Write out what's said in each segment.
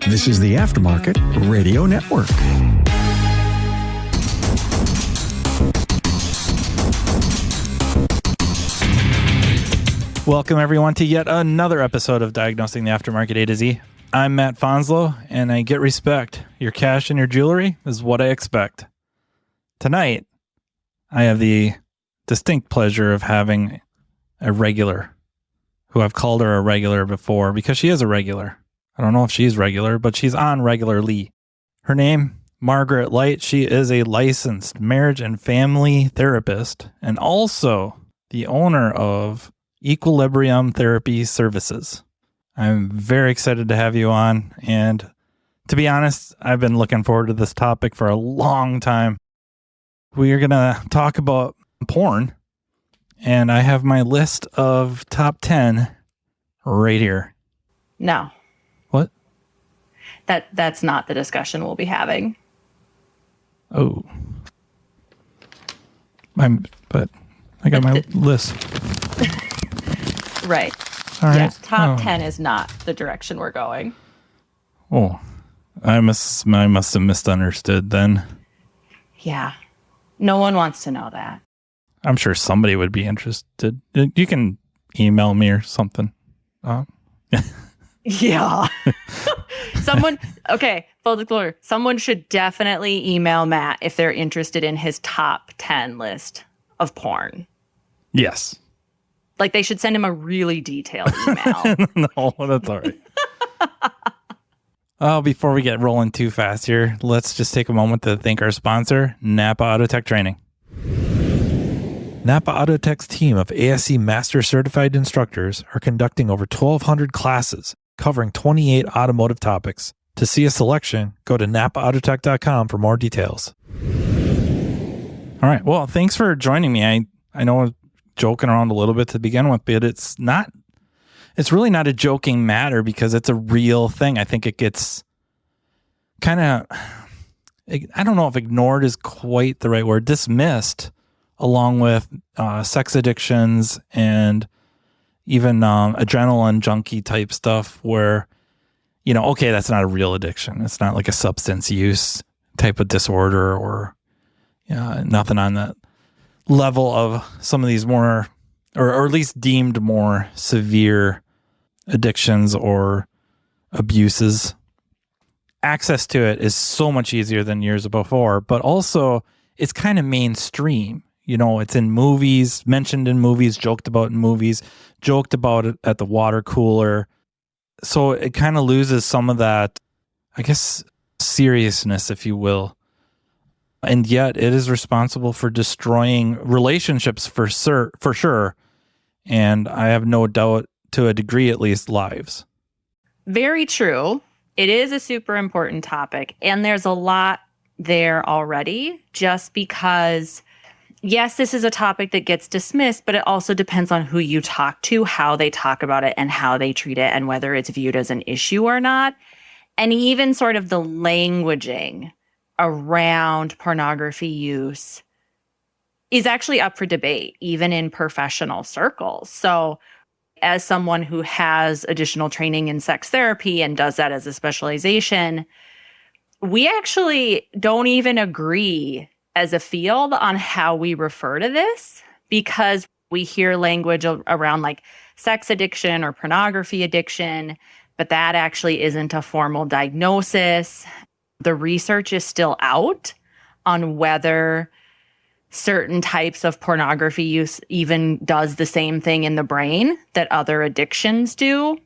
This is the Aftermarket Radio Network. Welcome, everyone, to yet another episode of Diagnosing the Aftermarket A to Z. I'm Matt Fanslow, and I get respect. Your cash and your jewelry is what I expect. Tonight, I have the distinct pleasure of having a regular, who I've called her a regular before because she is a regular. I don't know if she's regular, but she's on regularly. Her name, Margaret Light. She is a licensed marriage and family therapist and also the owner of Equilibrium Therapy Services. I'm very excited to have you on, and to be honest, I've been looking forward to this topic for a long time. We are going to talk about porn, and I have my list of top 10 right here. No. What? That's not the discussion we'll be having. Oh. But I got my list. Right. All right. Yeah, top 10 is not the direction we're going. Oh, I must have misunderstood then. Yeah. No one wants to know that. I'm sure somebody would be interested. You can email me or something. Yeah. Full disclosure. Someone should definitely email Matt if they're interested in his top 10 list of porn. Yes. Like, they should send him a really detailed email. No, that's all right. Before we get rolling too fast here, let's just take a moment to thank our sponsor, Napa Auto Tech Training. Napa Auto Tech's team of ASE Master Certified instructors are conducting over 1,200 classes covering 28 automotive topics. To see a selection, go to napaautotech.com for more details. All right. Well, thanks for joining me. I know I was joking around a little bit to begin with, but it's really not a joking matter because it's a real thing. I think it gets kind of, I don't know if ignored is quite the right word, dismissed along with sex addictions and even adrenaline junkie type stuff where, okay, that's not a real addiction. It's not like a substance use type of disorder or nothing on that level of some of these more, or at least deemed more severe addictions or abuses. Access to it is so much easier than years before, but also it's kind of mainstream. It's in movies, mentioned in movies, joked about in movies, joked about it at the water cooler. So it kind of loses some of that, I guess, seriousness, if you will. And yet it is responsible for destroying relationships for sure. And I have no doubt, to a degree at least, lives. Very true. It is a super important topic. And there's a lot there already, just because, yes, this is a topic that gets dismissed, but it also depends on who you talk to, how they talk about it, and how they treat it, and whether it's viewed as an issue or not. And even sort of the languaging around pornography use is actually up for debate, even in professional circles. So as someone who has additional training in sex therapy and does that as a specialization, we actually don't even agree as a field on how we refer to this, because we hear language around like sex addiction or pornography addiction, but that actually isn't a formal diagnosis. The research is still out on whether certain types of pornography use even does the same thing in the brain that other addictions do.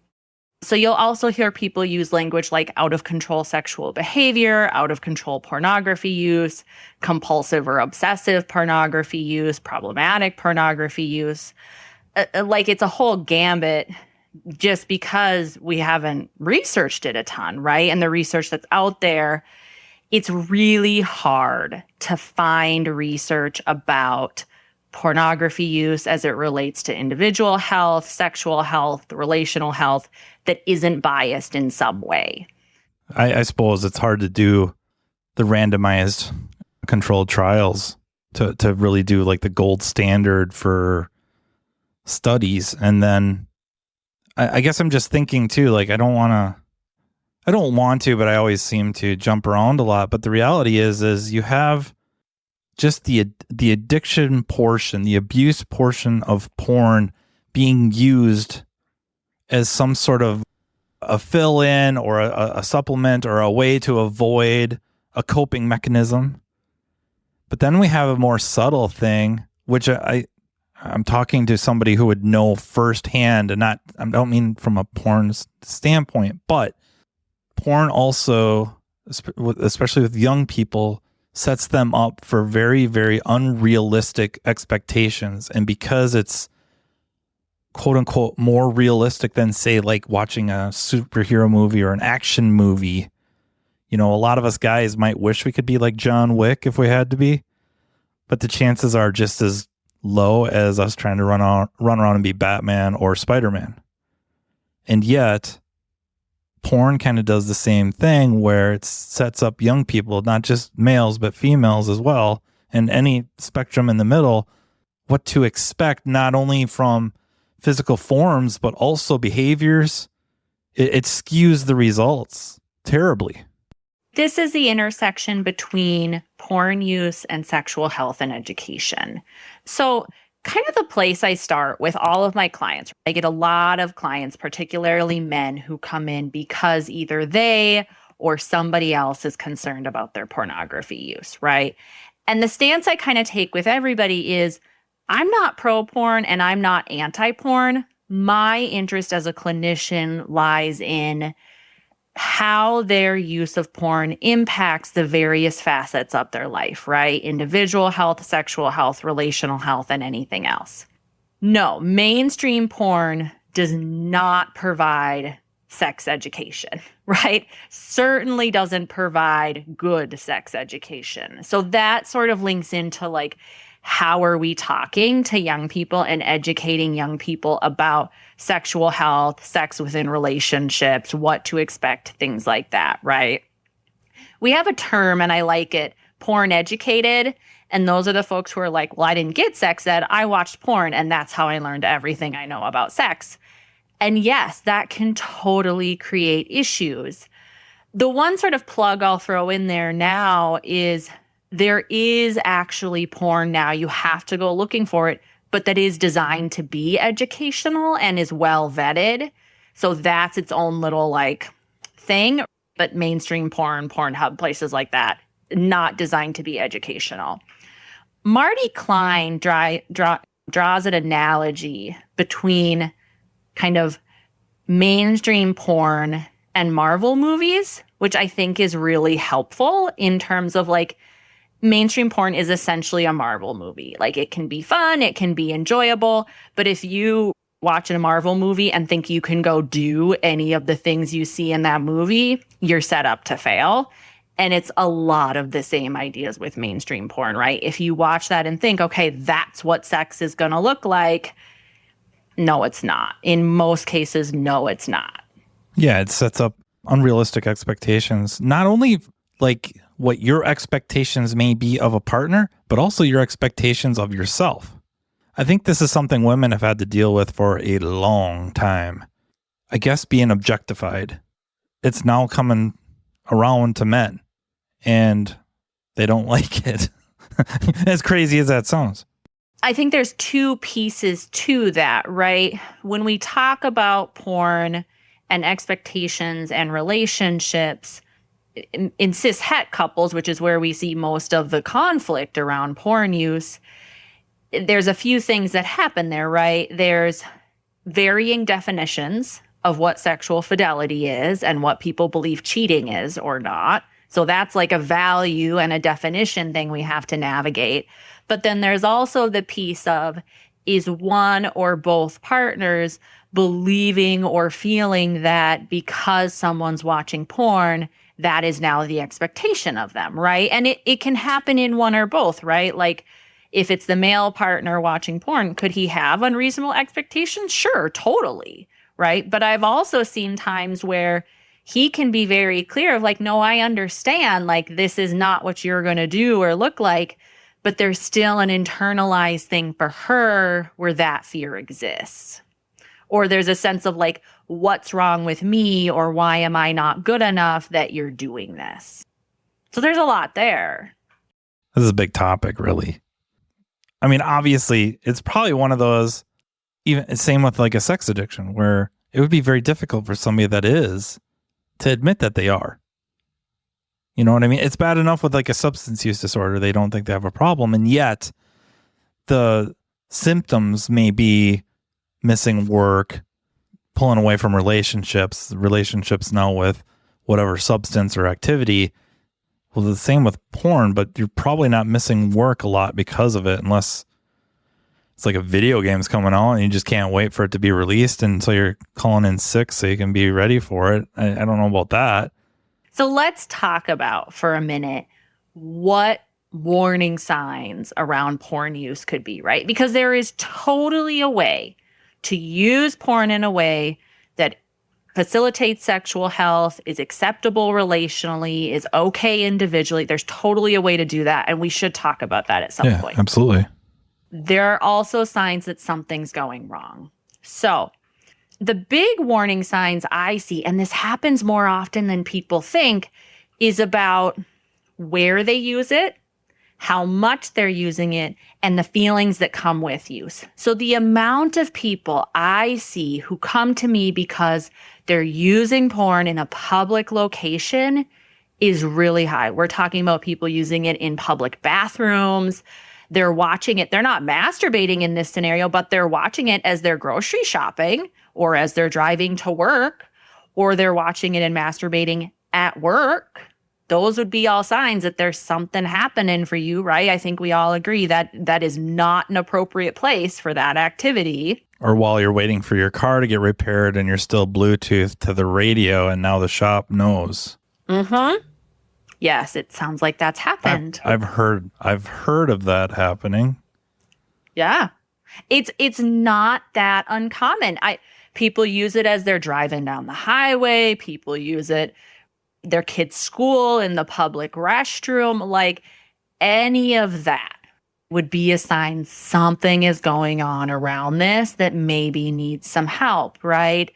So you'll also hear people use language like out of control sexual behavior, out of control pornography use, compulsive or obsessive pornography use, problematic pornography use. Like, it's a whole gambit just because we haven't researched it a ton, right? And the research that's out there, it's really hard to find research about pornography use as it relates to individual health, sexual health, relational health that isn't biased in some way. I suppose it's hard to do the randomized controlled trials to really do like the gold standard for studies. And then I guess I'm just thinking too, like, I don't want to, I don't want to, but I always seem to jump around a lot. But the reality is you have just the addiction portion, the abuse portion of porn being used as some sort of a fill-in or a supplement or a way to avoid a coping mechanism. But then we have a more subtle thing, which I'm talking to somebody who would know firsthand, and I don't mean from a porn standpoint, but porn also, especially with young people, sets them up for very, very unrealistic expectations. And because it's quote unquote more realistic than, say, like watching a superhero movie or an action movie, a lot of us guys might wish we could be like John Wick if we had to be, but the chances are just as low as us trying to run around and be Batman or Spider-Man. And yet porn kind of does the same thing, where it sets up young people, not just males, but females as well, and any spectrum in the middle, what to expect, not only from physical forms, but also behaviors. It skews the results terribly. This is the intersection between porn use and sexual health and education. So kind of the place I start with all of my clients. I get a lot of clients, particularly men, who come in because either they or somebody else is concerned about their pornography use, right? And the stance I kind of take with everybody is, I'm not pro-porn and I'm not anti-porn. My interest as a clinician lies in how their use of porn impacts the various facets of their life, right? Individual health, sexual health, relational health, and anything else. No, mainstream porn does not provide sex education, right? Certainly doesn't provide good sex education. So that sort of links into like, how are we talking to young people and educating young people about sexual health, sex within relationships, what to expect, things like that, right? We have a term, and I like it, porn educated. And those are the folks who are like, well, I didn't get sex ed. I watched porn, and that's how I learned everything I know about sex. And yes, that can totally create issues. The one sort of plug I'll throw in there now is there is actually porn now. You have to go looking for it, but that is designed to be educational and is well vetted. So that's its own little like thing. But mainstream porn, Pornhub, places like that, not designed to be educational. Marty Klein draws an analogy between kind of mainstream porn and Marvel movies, which I think is really helpful in terms of like, mainstream porn is essentially a Marvel movie. Like, it can be fun, it can be enjoyable, but if you watch a Marvel movie and think you can go do any of the things you see in that movie, you're set up to fail. And it's a lot of the same ideas with mainstream porn, right? If you watch that and think, okay, that's what sex is going to look like, no, it's not. In most cases, no, it's not. Yeah, it sets up unrealistic expectations, not only like what your expectations may be of a partner, but also your expectations of yourself. I think this is something women have had to deal with for a long time. I guess being objectified. It's now coming around to men, and they don't like it. As crazy as that sounds. I think there's two pieces to that, right? When we talk about porn and expectations and relationships, in cis-het couples, which is where we see most of the conflict around porn use, there's a few things that happen there, right? There's varying definitions of what sexual fidelity is and what people believe cheating is or not. So that's like a value and a definition thing we have to navigate. But then there's also the piece of, is one or both partners believing or feeling that because someone's watching porn, that is now the expectation of them, right? And it can happen in one or both, right? Like, if it's the male partner watching porn, could he have unreasonable expectations? Sure, totally, right? But I've also seen times where he can be very clear of like, no, I understand, like, this is not what you're going to do or look like, but there's still an internalized thing for her where that fear exists. or there's a sense of like, what's wrong with me, or why am I not good enough that you're doing this? So there's a lot there. This is a big topic, really. I mean, obviously, it's probably one of those, even same with like a sex addiction, where it would be very difficult for somebody that is to admit that they are. You know what I mean? It's bad enough with like a substance use disorder. They don't think they have a problem. And yet the symptoms may be missing work, pulling away from relationships now with whatever substance or activity. Well, the same with porn, but you're probably not missing work a lot because of it, unless it's like a video game's coming out and you just can't wait for it to be released. And so you're calling in sick so you can be ready for it. I don't know about that. So let's talk about for a minute what warning signs around porn use could be, right? Because there is totally a way to use porn in a way that facilitates sexual health, is acceptable relationally, is okay individually. There's totally a way to do that. And we should talk about that at some point. Absolutely. There are also signs that something's going wrong. So the big warning signs I see, and this happens more often than people think, is about where they use it, how much they're using it, and the feelings that come with use. So the amount of people I see who come to me because they're using porn in a public location is really high. We're talking about people using it in public bathrooms. They're watching it. They're not masturbating in this scenario, but they're watching it as they're grocery shopping or as they're driving to work, or they're watching it and masturbating at work. Those would be all signs that there's something happening for you, right? I think we all agree that that is not an appropriate place for that activity. Or while you're waiting for your car to get repaired and you're still Bluetooth to the radio and now the shop knows. Mm-hmm. Yes, it sounds like that's happened. I've heard of that happening. Yeah. It's not that uncommon. People use it as they're driving down the highway. People use it their kids' school, in the public restroom. Like, any of that would be a sign something is going on around this that maybe needs some help, right?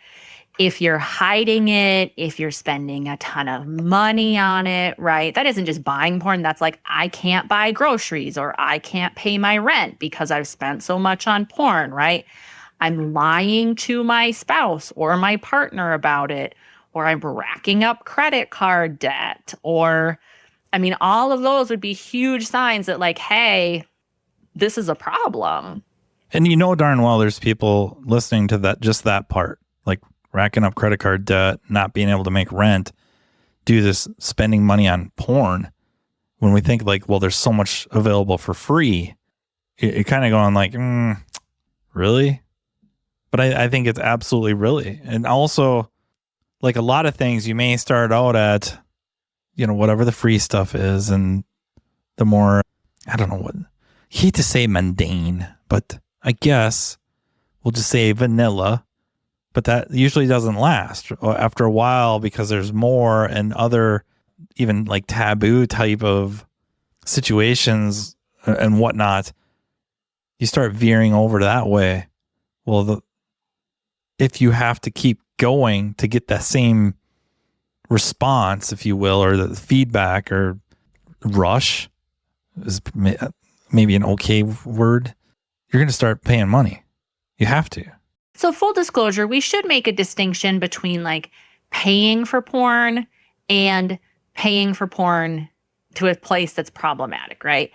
If you're hiding it, if you're spending a ton of money on it, right? That isn't just buying porn. That's like, I can't buy groceries, or I can't pay my rent because I've spent so much on porn, right? I'm lying to my spouse or my partner about it, or I'm racking up credit card debt, or, I mean, all of those would be huge signs that, like, hey, this is a problem. And you know darn well there's people listening to that, just that part, like racking up credit card debt, not being able to make rent, do this spending money on porn. When we think like, well, there's so much available for free, it kind of going like, really? But I think it's absolutely really. And also, like a lot of things, you may start out at, you know, whatever the free stuff is, and the more, I don't know what, I hate to say mundane, but I guess we'll just say vanilla, but that usually doesn't last after a while, because there's more and other even like taboo type of situations and whatnot. You start veering over that way. Well, if you have to keep going to get that same response, if you will, or the feedback or rush is maybe an okay word, you're going to start paying money. You have to. So full disclosure, we should make a distinction between like paying for porn and paying for porn to a place that's problematic, right?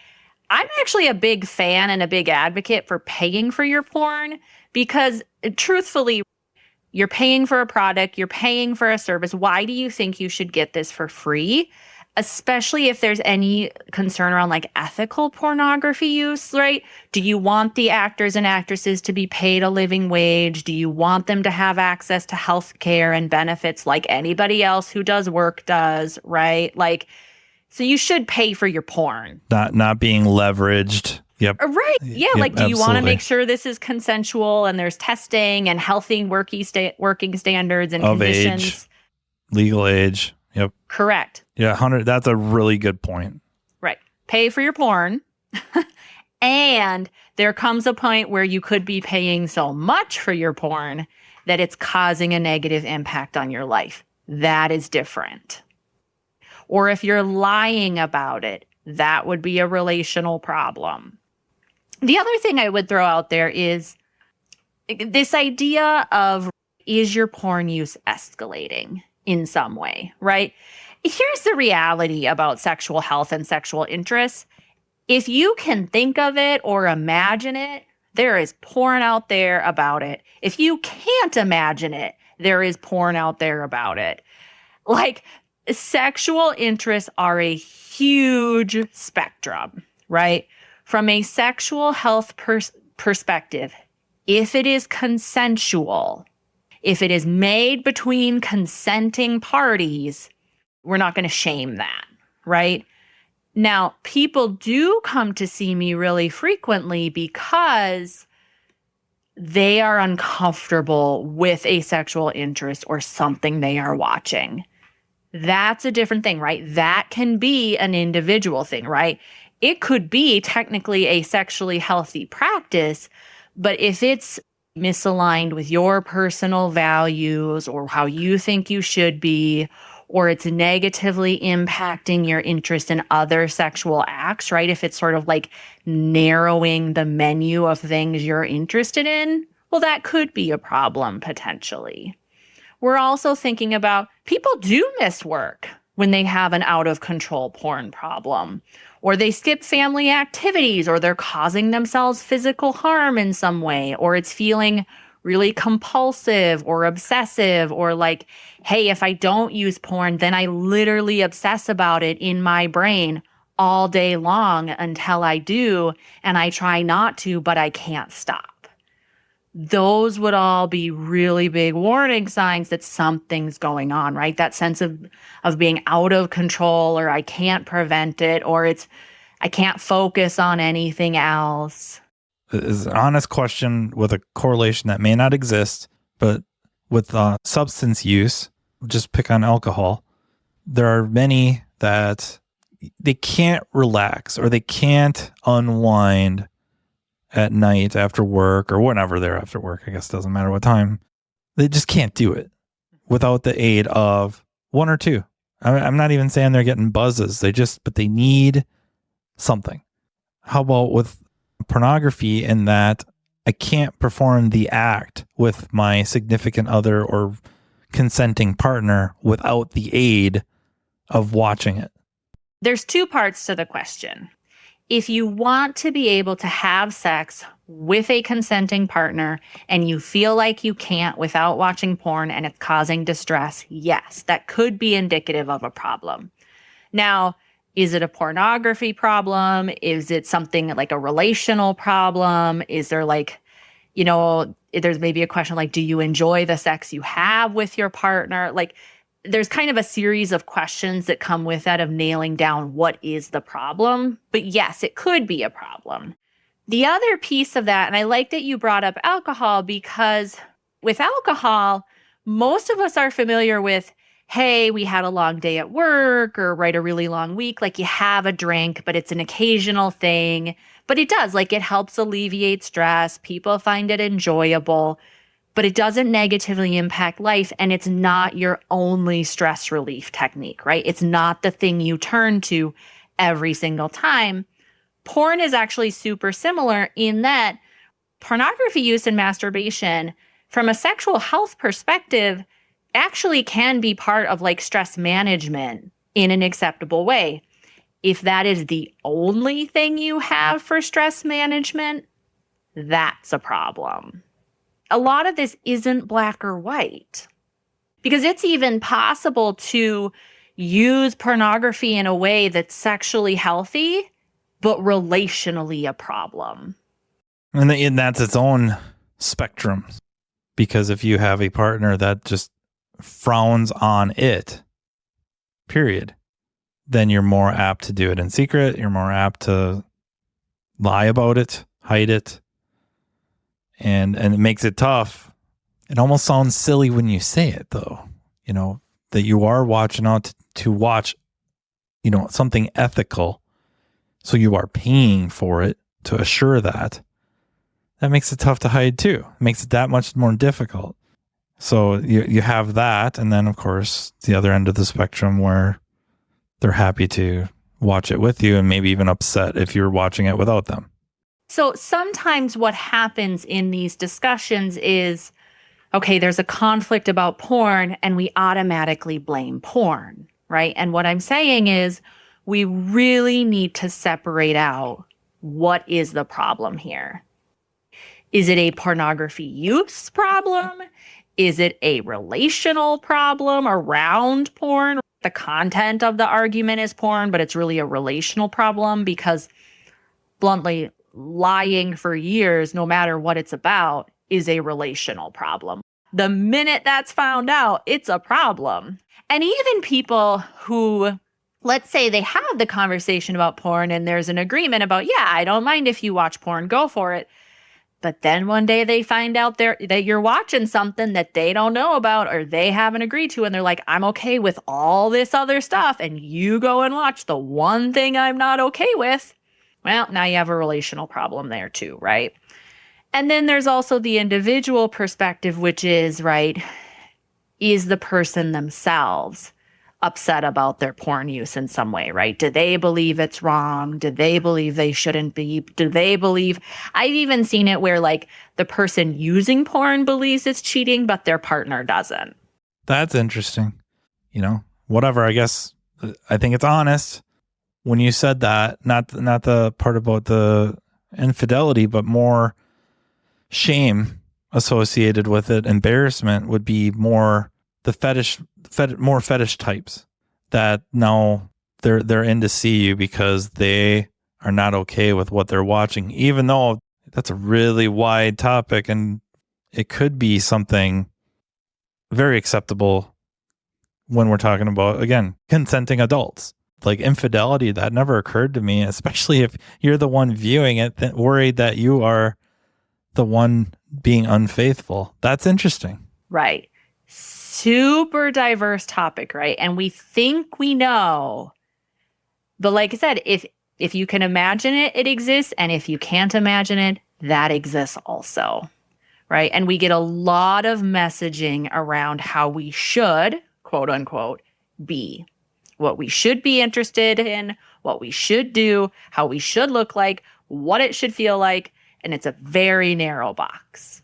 I'm actually a big fan and a big advocate for paying for your porn, because truthfully, you're paying for a product, you're paying for a service. Why do you think you should get this for free? Especially if there's any concern around like ethical pornography use, right? Do you want the actors and actresses to be paid a living wage? Do you want them to have access to health care and benefits like anybody else who does work does, right? Like, so you should pay for your porn. Not being leveraged. Yep. Right. Yeah. Yep, like, do you want to absolutely. make sure this is consensual and there's testing and healthy working standards and Of conditions? age, legal age. Yep. Correct. Yeah. 100. That's a really good point. Right. Pay for your porn. And there comes a point where you could be paying so much for your porn that it's causing a negative impact on your life. That is different. Or if you're lying about it, that would be a relational problem. The other thing I would throw out there is this idea of, is your porn use escalating in some way, right? Here's the reality about sexual health and sexual interests. If you can think of it or imagine it, there is porn out there about it. If you can't imagine it, there is porn out there about it. Like, sexual interests are a huge spectrum, right? From a sexual health perspective, if it is consensual, if it is made between consenting parties, we're not going to shame that, right? Now, people do come to see me really frequently because they are uncomfortable with a sexual interest or something they are watching. That's a different thing, right? That can be an individual thing, right? It could be technically a sexually healthy practice, but if it's misaligned with your personal values or how you think you should be, or it's negatively impacting your interest in other sexual acts, right? If it's sort of like narrowing the menu of things you're interested in, well, that could be a problem potentially. We're also thinking about people do miss work when they have an out of control porn problem, or they skip family activities, or they're causing themselves physical harm in some way, or it's feeling really compulsive or obsessive, or like, hey, if I don't use porn, then I literally obsess about it in my brain all day long until I do, and I try not to, but I can't stop. Those would all be really big warning signs that something's going on, right? That sense of being out of control, or I can't prevent it, or I can't focus on anything else. Is an honest question with a correlation that may not exist, but with substance use, just pick on alcohol. There are many that they can't relax or they can't unwind at night after work or whenever they're after work. I guess it doesn't matter what time. They just can't do it without the aid of one or two. I'm not even saying they're getting buzzes. But they need something. How about with pornography, in that I can't perform the act with my significant other or consenting partner without the aid of watching it? There's two parts to the question. If you want to be able to have sex with a consenting partner and you feel like you can't without watching porn and it's causing distress, yes, that could be indicative of a problem. Now, is it a pornography problem? Is it something like a relational problem? Is there there's maybe a question like, do you enjoy the sex you have with your partner? Like, there's kind of a series of questions that come with that of nailing down what is the problem. But yes, it could be a problem. The other piece of that, and I like that you brought up alcohol, because with alcohol, most of us are familiar with, hey, we had a long day at work, or a really long week. Like, you have a drink, but it's an occasional thing. But it does, it helps alleviate stress. People find it enjoyable, but it doesn't negatively impact life. And it's not your only stress relief technique, right? It's not the thing you turn to every single time. Porn is actually super similar in that pornography use and masturbation, from a sexual health perspective, actually can be part of stress management in an acceptable way. If that is the only thing you have for stress management, that's a problem. A lot of this isn't black or white, because it's even possible to use pornography in a way that's sexually healthy, but relationally a problem. And that's its own spectrum, because if you have a partner that just frowns on it, period, then you're more apt to do it in secret. You're more apt to lie about it, hide it. And it makes it tough. It almost sounds silly when you say it, though, that you are watching out to watch, something ethical. So you are paying for it to assure that. That makes it tough to hide too. It makes it that much more difficult. So you have that, and then of course the other end of the spectrum where they're happy to watch it with you and maybe even upset if you're watching it without them. So sometimes what happens in these discussions is, okay, there's a conflict about porn and we automatically blame porn, right? And what I'm saying is we really need to separate out what is the problem here. Is it a pornography use problem? Is it a relational problem around porn? The content of the argument is porn, but it's really a relational problem because, bluntly, lying for years, no matter what it's about, is a relational problem. The minute that's found out, it's a problem. And even people who, let's say they have the conversation about porn and there's an agreement about, yeah, I don't mind if you watch porn, go for it. But then one day they find out that you're watching something that they don't know about or they haven't agreed to. And they're like, I'm okay with all this other stuff. And you go and watch the one thing I'm not okay with. Well, now you have a relational problem there too, right? And then there's also the individual perspective, which is, right, is the person themselves upset about their porn use in some way, right? Do they believe it's wrong? Do they believe they shouldn't be? Do they believe? I've even seen it where like the person using porn believes it's cheating, but their partner doesn't. That's interesting. Whatever, I guess. I think it's honest. When you said that, not the part about the infidelity, but more shame associated with it, embarrassment would be more the more fetish types that now they're in to see you because they are not okay with what they're watching, even though that's a really wide topic and it could be something very acceptable when we're talking about, again, consenting adults. Like infidelity, that never occurred to me, especially if you're the one viewing it, worried that you are the one being unfaithful. That's interesting. Right. Super diverse topic, right? And we think we know. But like I said, if you can imagine it, it exists. And if you can't imagine it, that exists also, right? And we get a lot of messaging around how we should, quote unquote, be. What we should be interested in, what we should do, how we should look like, what it should feel like. And it's a very narrow box.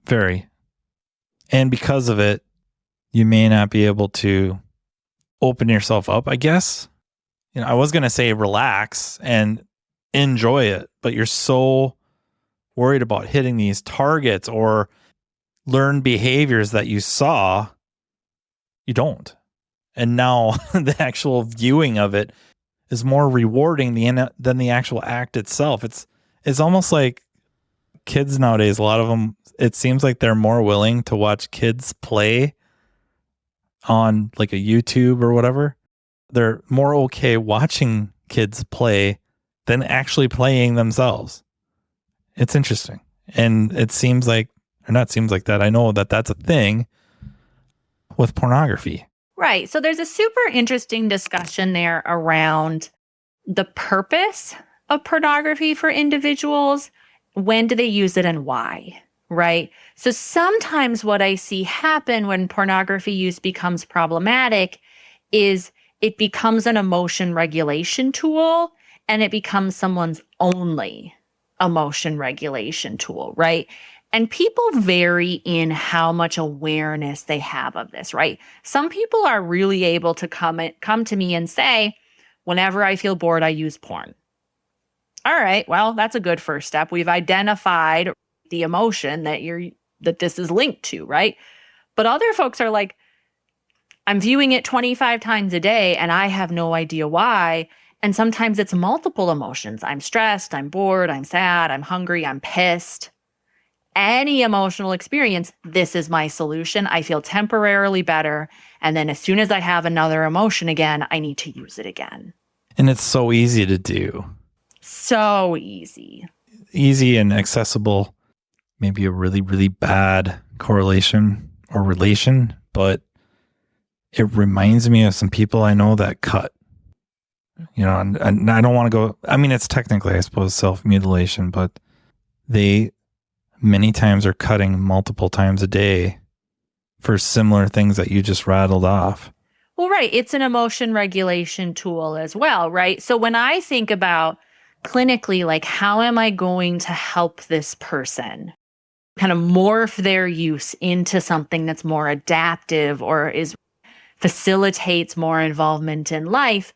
Very. And because of it, you may not be able to open yourself up, I guess. I was going to say relax and enjoy it, but you're so worried about hitting these targets or learned behaviors that you saw, you don't. And now the actual viewing of it is more rewarding than the actual act itself. It's almost like kids nowadays, a lot of them, it seems like they're more willing to watch kids play on like a YouTube or whatever. They're more okay watching kids play than actually playing themselves. It's interesting. And it seems like, or not seems like that, I know that that's a thing with pornography. Right. So there's a super interesting discussion there around the purpose of pornography for individuals. When do they use it and why? Right. So sometimes what I see happen when pornography use becomes problematic is it becomes an emotion regulation tool and it becomes someone's only emotion regulation tool. Right. And people vary in how much awareness they have of this, right? Some people are really able to come to me and say, whenever I feel bored, I use porn. All right, well, that's a good first step. We've identified the emotion that this is linked to, right? But other folks are like, I'm viewing it 25 times a day and I have no idea why. And sometimes it's multiple emotions. I'm stressed, I'm bored, I'm sad, I'm hungry, I'm pissed. Any emotional experience, this is my solution. I feel temporarily better. And then as soon as I have another emotion again, I need to use it again. And it's so easy to do. So easy. Easy and accessible. Maybe a really, really bad correlation or relation, but it reminds me of some people I know that cut. And I don't want to go, I mean, it's technically, I suppose, self-mutilation, but they many times are cutting multiple times a day for similar things that you just rattled off. Well, right. It's an emotion regulation tool as well, right? So when I think about clinically, like, how am I going to help this person kind of morph their use into something that's more adaptive or facilitates more involvement in life?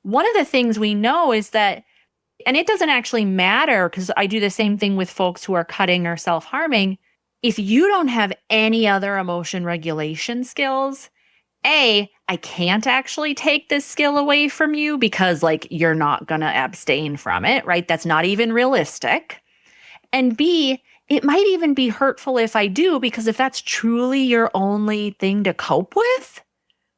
One of the things we know is that, and it doesn't actually matter because I do the same thing with folks who are cutting or self-harming. If you don't have any other emotion regulation skills, I can't actually take this skill away from you because like you're not going to abstain from it, right? That's not even realistic. And B, it might even be hurtful if I do, because if that's truly your only thing to cope with,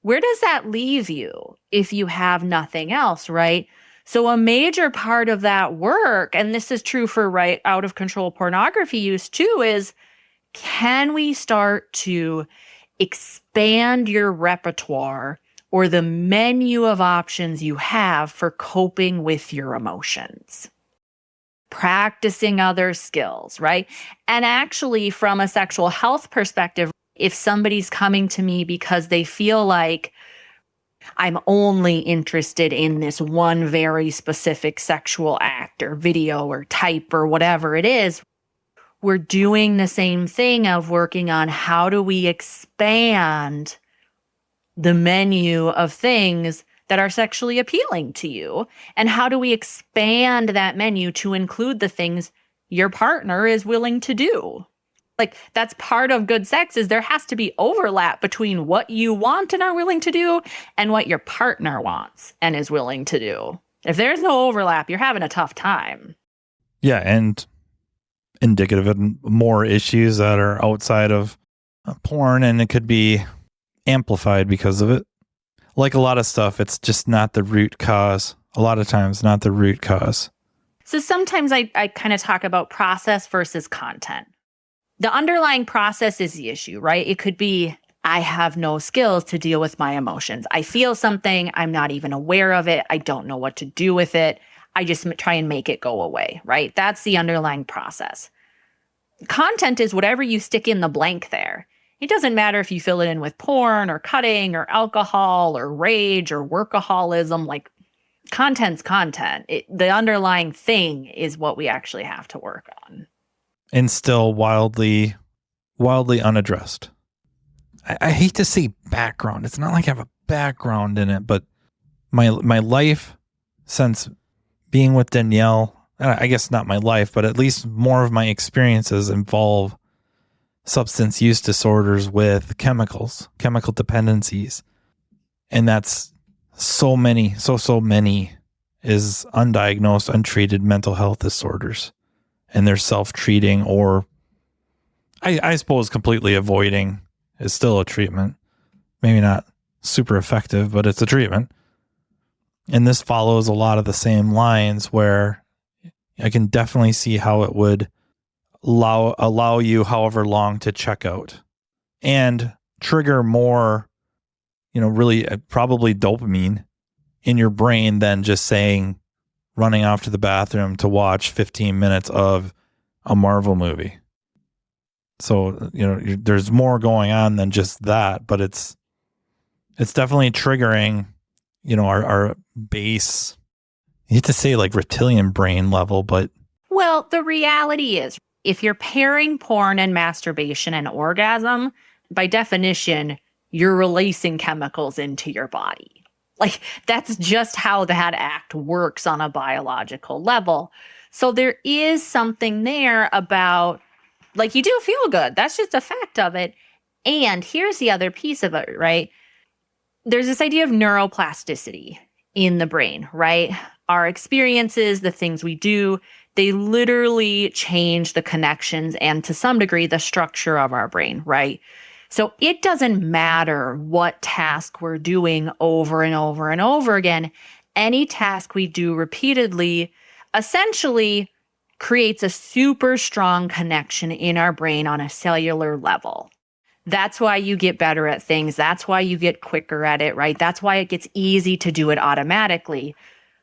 where does that leave you if you have nothing else, right? So a major part of that work, and this is true for right out of control pornography use too, is can we start to expand your repertoire or the menu of options you have for coping with your emotions? Practicing other skills, right? And actually, from a sexual health perspective, if somebody's coming to me because they feel like I'm only interested in this one very specific sexual act or video or type or whatever it is, we're doing the same thing of working on how do we expand the menu of things that are sexually appealing to you, and how do we expand that menu to include the things your partner is willing to do? Like, that's part of good sex, is there has to be overlap between what you want and are willing to do and what your partner wants and is willing to do. If there's no overlap, you're having a tough time. Yeah, and indicative of more issues that are outside of porn, and it could be amplified because of it. Like a lot of stuff, it's just not the root cause. A lot of times, not the root cause. So sometimes I kind of talk about process versus content. The underlying process is the issue, right? It could be, I have no skills to deal with my emotions. I feel something, I'm not even aware of it. I don't know what to do with it. I just try and make it go away, right? That's the underlying process. Content is whatever you stick in the blank there. It doesn't matter if you fill it in with porn or cutting or alcohol or rage or workaholism. Like, content's content. The underlying thing is what we actually have to work on. And still wildly unaddressed. I hate to say background. It's not like I have a background in it, but my life since being with Danielle, I guess not my life, but at least more of my experiences involve substance use disorders with chemicals, chemical dependencies. And that's so many is undiagnosed, untreated mental health disorders. And they're self-treating, or I suppose completely avoiding is still a treatment. Maybe not super effective, but it's a treatment. And this follows a lot of the same lines where I can definitely see how it would allow you however long to check out and trigger more, really probably dopamine in your brain than just saying running off to the bathroom to watch 15 minutes of a Marvel movie. So, there's more going on than just that, but it's definitely triggering, our base, you hate to say like reptilian brain level, but. Well, the reality is, if you're pairing porn and masturbation and orgasm, by definition, you're releasing chemicals into your body. Like, that's just how that act works on a biological level. So there is something there about, like, you do feel good. That's just a fact of it. And here's the other piece of it, right? There's this idea of neuroplasticity in the brain, right? Our experiences, the things we do, they literally change the connections and to some degree the structure of our brain, right? So it doesn't matter what task we're doing over and over and over again. Any task we do repeatedly essentially creates a super strong connection in our brain on a cellular level. That's why you get better at things. That's why you get quicker at it, right? That's why it gets easy to do it automatically.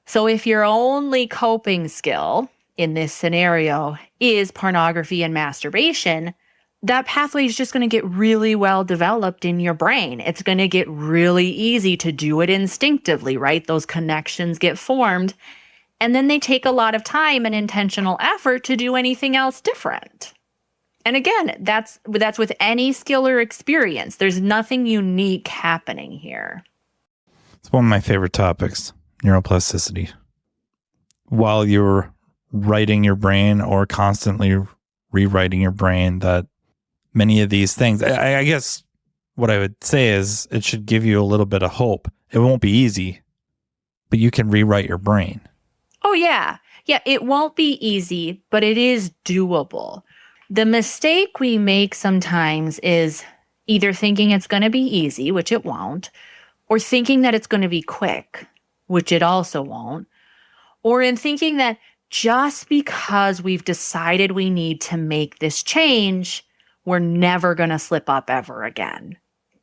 So if your only coping skill in this scenario is pornography and masturbation, that pathway is just going to get really well developed in your brain. It's going to get really easy to do it instinctively, right? Those connections get formed. And then they take a lot of time and intentional effort to do anything else different. And again, that's with any skill or experience. There's nothing unique happening here. It's one of my favorite topics, neuroplasticity. While you're writing your brain or constantly rewriting your brain, that many of these things, I guess what I would say is it should give you a little bit of hope. It won't be easy, but you can rewrite your brain. Oh, yeah. Yeah, it won't be easy, but it is doable. The mistake we make sometimes is either thinking it's going to be easy, which it won't, or thinking that it's going to be quick, which it also won't, or in thinking that just because we've decided we need to make this change, we're never going to slip up ever again.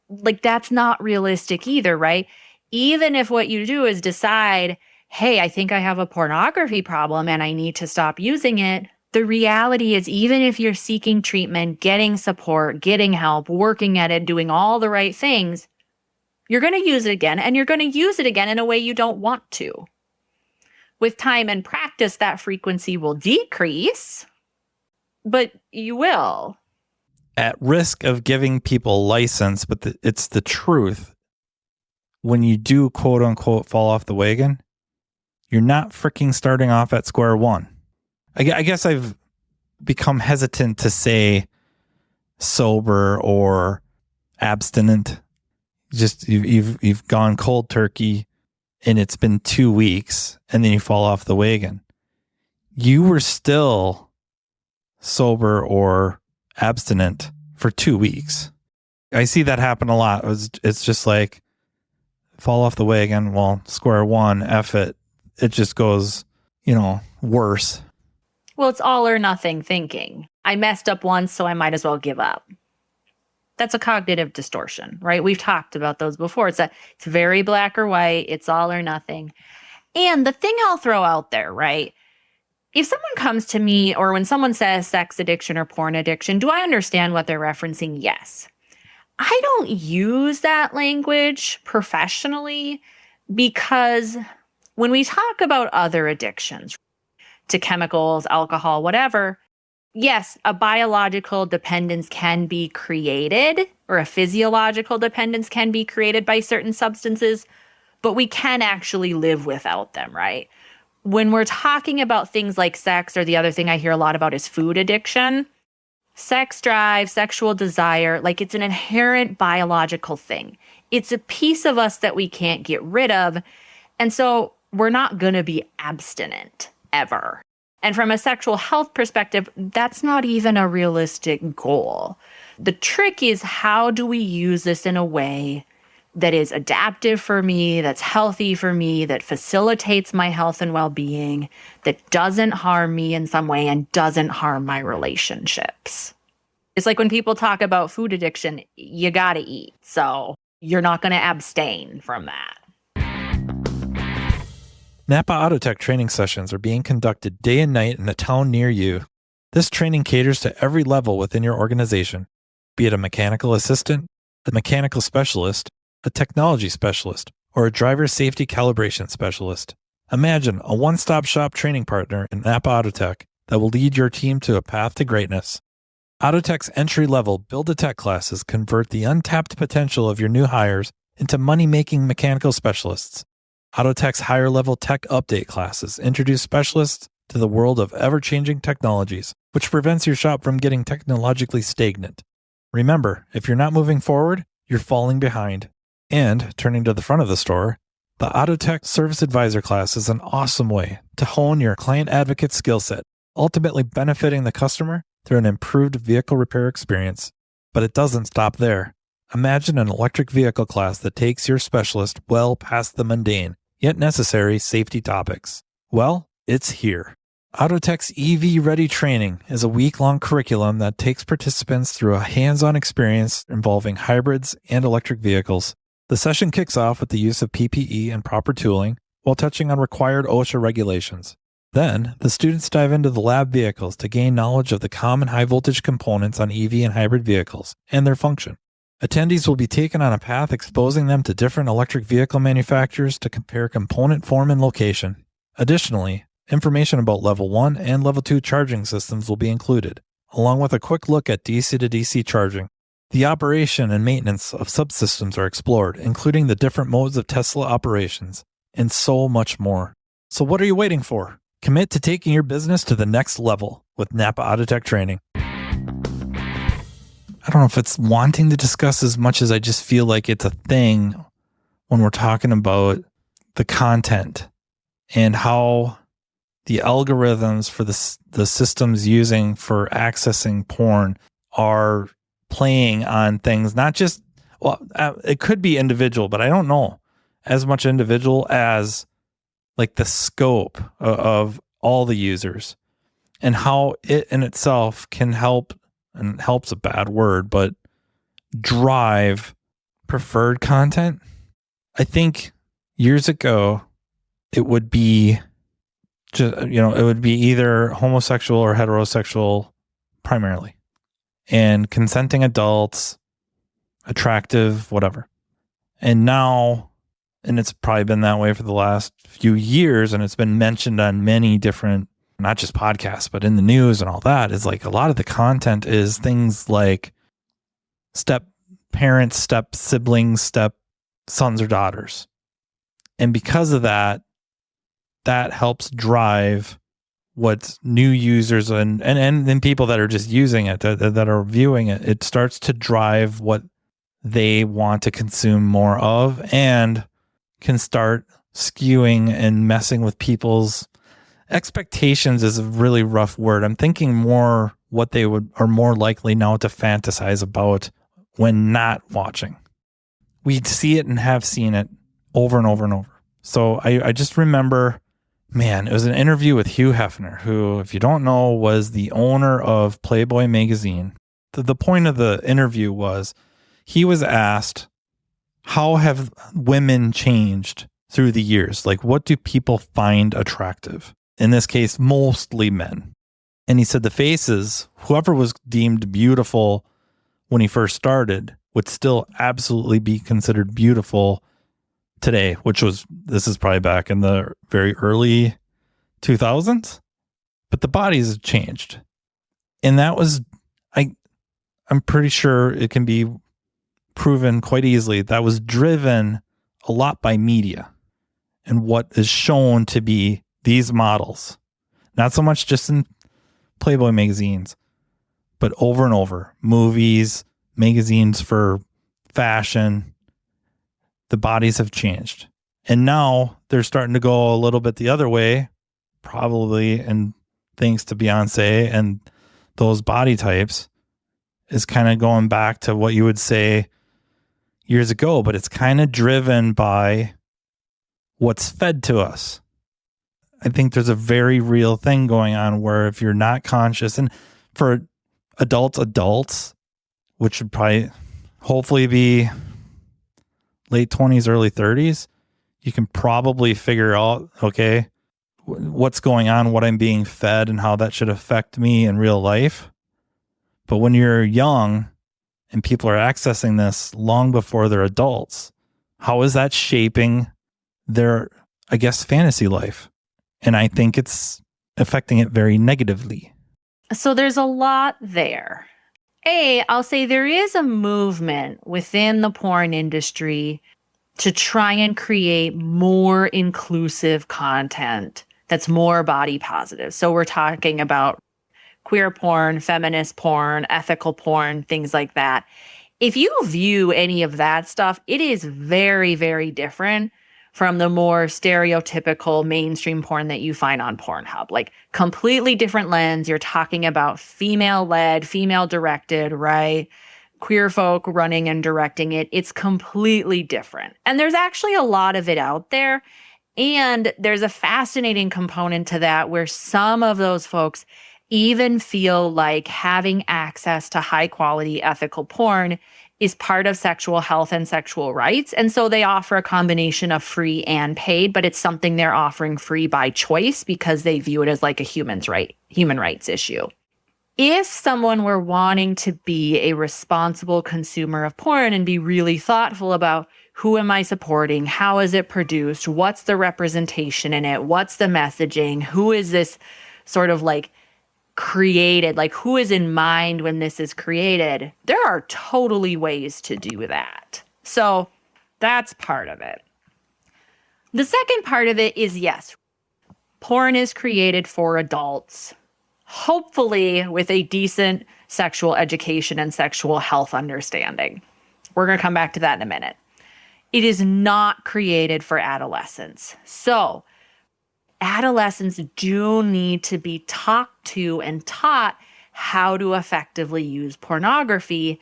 Like, that's not realistic either, right? Even if what you do is decide, hey, I think I have a pornography problem and I need to stop using it. The reality is, even if you're seeking treatment, getting support, getting help, working at it, doing all the right things, you're going to use it again, and you're going to use it again in a way you don't want to. With time and practice, that frequency will decrease, but you will. At risk of giving people license, but it's the truth. When you do, quote unquote, fall off the wagon, you're not freaking starting off at square one. I guess I've become hesitant to say sober or abstinent. Just you've gone cold turkey and it's been 2 weeks and then you fall off the wagon. You were still sober or abstinent for 2 weeks. I see that happen a lot. It's just like fall off the wagon. Well, square one, F it. It just goes, worse. Well, it's all or nothing thinking. I messed up once, so I might as well give up. That's a cognitive distortion, right? We've talked about those before. It's very black or white. It's all or nothing. And the thing I'll throw out there, right? If someone comes to me or when someone says sex addiction or porn addiction, do I understand what they're referencing? Yes. I don't use that language professionally because when we talk about other addictions to chemicals, alcohol, whatever, yes, a biological dependence can be created or a physiological dependence can be created by certain substances, but we can actually live without them, right? When we're talking about things like sex, or the other thing I hear a lot about is food addiction, sex drive, sexual desire, like it's an inherent biological thing. It's a piece of us that we can't get rid of. And so we're not going to be abstinent ever. And from a sexual health perspective, that's not even a realistic goal. The trick is, how do we use this in a way that is adaptive for me, that's healthy for me, that facilitates my health and well-being, that doesn't harm me in some way and doesn't harm my relationships? It's like when people talk about food addiction, you got to eat. So you're not going to abstain from that. Napa Autotech training sessions are being conducted day and night in a town near you. This training caters to every level within your organization, be it a mechanical assistant, a mechanical specialist, a technology specialist, or a driver safety calibration specialist. Imagine a one-stop shop training partner in Napa Autotech that will lead your team to a path to greatness. Autotech's entry-level Build-A-Tech classes convert the untapped potential of your new hires into money-making mechanical specialists. Autotech's higher-level tech update classes introduce specialists to the world of ever-changing technologies, which prevents your shop from getting technologically stagnant. Remember, if you're not moving forward, you're falling behind. And, turning to the front of the store, the Autotech Service Advisor class is an awesome way to hone your client advocate skill set, ultimately benefiting the customer through an improved vehicle repair experience. But it doesn't stop there. Imagine an electric vehicle class that takes your specialist well past the mundane, yet necessary safety topics. Well, it's here. Autotech's EV Ready training is a week-long curriculum that takes participants through a hands-on experience involving hybrids and electric vehicles. The session kicks off with the use of PPE and proper tooling while touching on required OSHA regulations. Then, the students dive into the lab vehicles to gain knowledge of the common high-voltage components on EV and hybrid vehicles and their function. Attendees will be taken on a path exposing them to different electric vehicle manufacturers to compare component form and location. Additionally, information about Level 1 and Level 2 charging systems will be included, along with a quick look at DC to DC charging. The operation and maintenance of subsystems are explored, including the different modes of Tesla operations, and so much more. So what are you waiting for? Commit to taking your business to the next level with Napa Autotech training. I don't know if it's wanting to discuss as much as I just feel like it's a thing when we're talking about the content and how the algorithms for the systems using for accessing porn are playing on things, not just, it could be individual, but I don't know as much individual as like the scope of all the users and how it in itself can help, and help's a bad word, but drive preferred content. I think years ago, it would be just, it would be either homosexual or heterosexual primarily, and consenting adults, attractive, whatever. And now, and it's probably been that way for the last few years, and it's been mentioned on many different, not just podcasts, but in the news and all that, is like a lot of the content is things like step parents, step siblings, step sons or daughters. And because of that, that helps drive what new users and people that are just using it, that are viewing it, it starts to drive what they want to consume more of, and can start skewing and messing with people's expectations is a really rough word. I'm thinking more what they are more likely now to fantasize about when not watching. We see it and have seen it over and over and over. So I just remember, man, it was an interview with Hugh Hefner, who, if you don't know, was the owner of Playboy magazine. The point of the interview was he was asked, how have women changed through the years? Like, what do people find attractive? In this case, mostly men. And he said the faces, whoever was deemed beautiful when he first started, would still absolutely be considered beautiful today, this is probably back in the very early 2000s. But the bodies have changed. And that was, I'm pretty sure it can be proven quite easily, that was driven a lot by media and what is shown to be these models. Not so much just in Playboy magazines, but over and over. Movies, magazines for fashion. The bodies have changed. And now they're starting to go a little bit the other way, probably, and thanks to Beyonce and those body types, is kind of going back to what you would say years ago, but it's kind of driven by what's fed to us. I think there's a very real thing going on where if you're not conscious, and for adults, which would probably hopefully be late 20s, early 30s, you can probably figure out, okay, what's going on, what I'm being fed, and how that should affect me in real life. But when you're young and people are accessing this long before they're adults, how is that shaping their, I guess, fantasy life? And I think it's affecting it very negatively. So there's a lot there. I'll say there is a movement within the porn industry to try and create more inclusive content that's more body positive. So we're talking about queer porn, feminist porn, ethical porn, things like that. If you view any of that stuff, it is very, very different from the more stereotypical mainstream porn that you find on Pornhub. Like, completely different lens. You're talking about female-led, female-directed, right? Queer folk running and directing it. It's completely different. And there's actually a lot of it out there. And there's a fascinating component to that where some of those folks even feel like having access to high-quality ethical porn is part of sexual health and sexual rights. And so they offer a combination of free and paid, but it's something they're offering free by choice because they view it as like a human rights issue. If someone were wanting to be a responsible consumer of porn and be really thoughtful about who am I supporting, how is it produced, what's the representation in it, what's the messaging, who is this sort of like created, like who is in mind when this is created, there are totally ways to do that. So that's part of it. The second part of it is, yes, porn is created for adults, hopefully with a decent sexual education and sexual health understanding. We're going to come back to that in a minute. It is not created for adolescents. So adolescents do need to be talked to and taught how to effectively use pornography.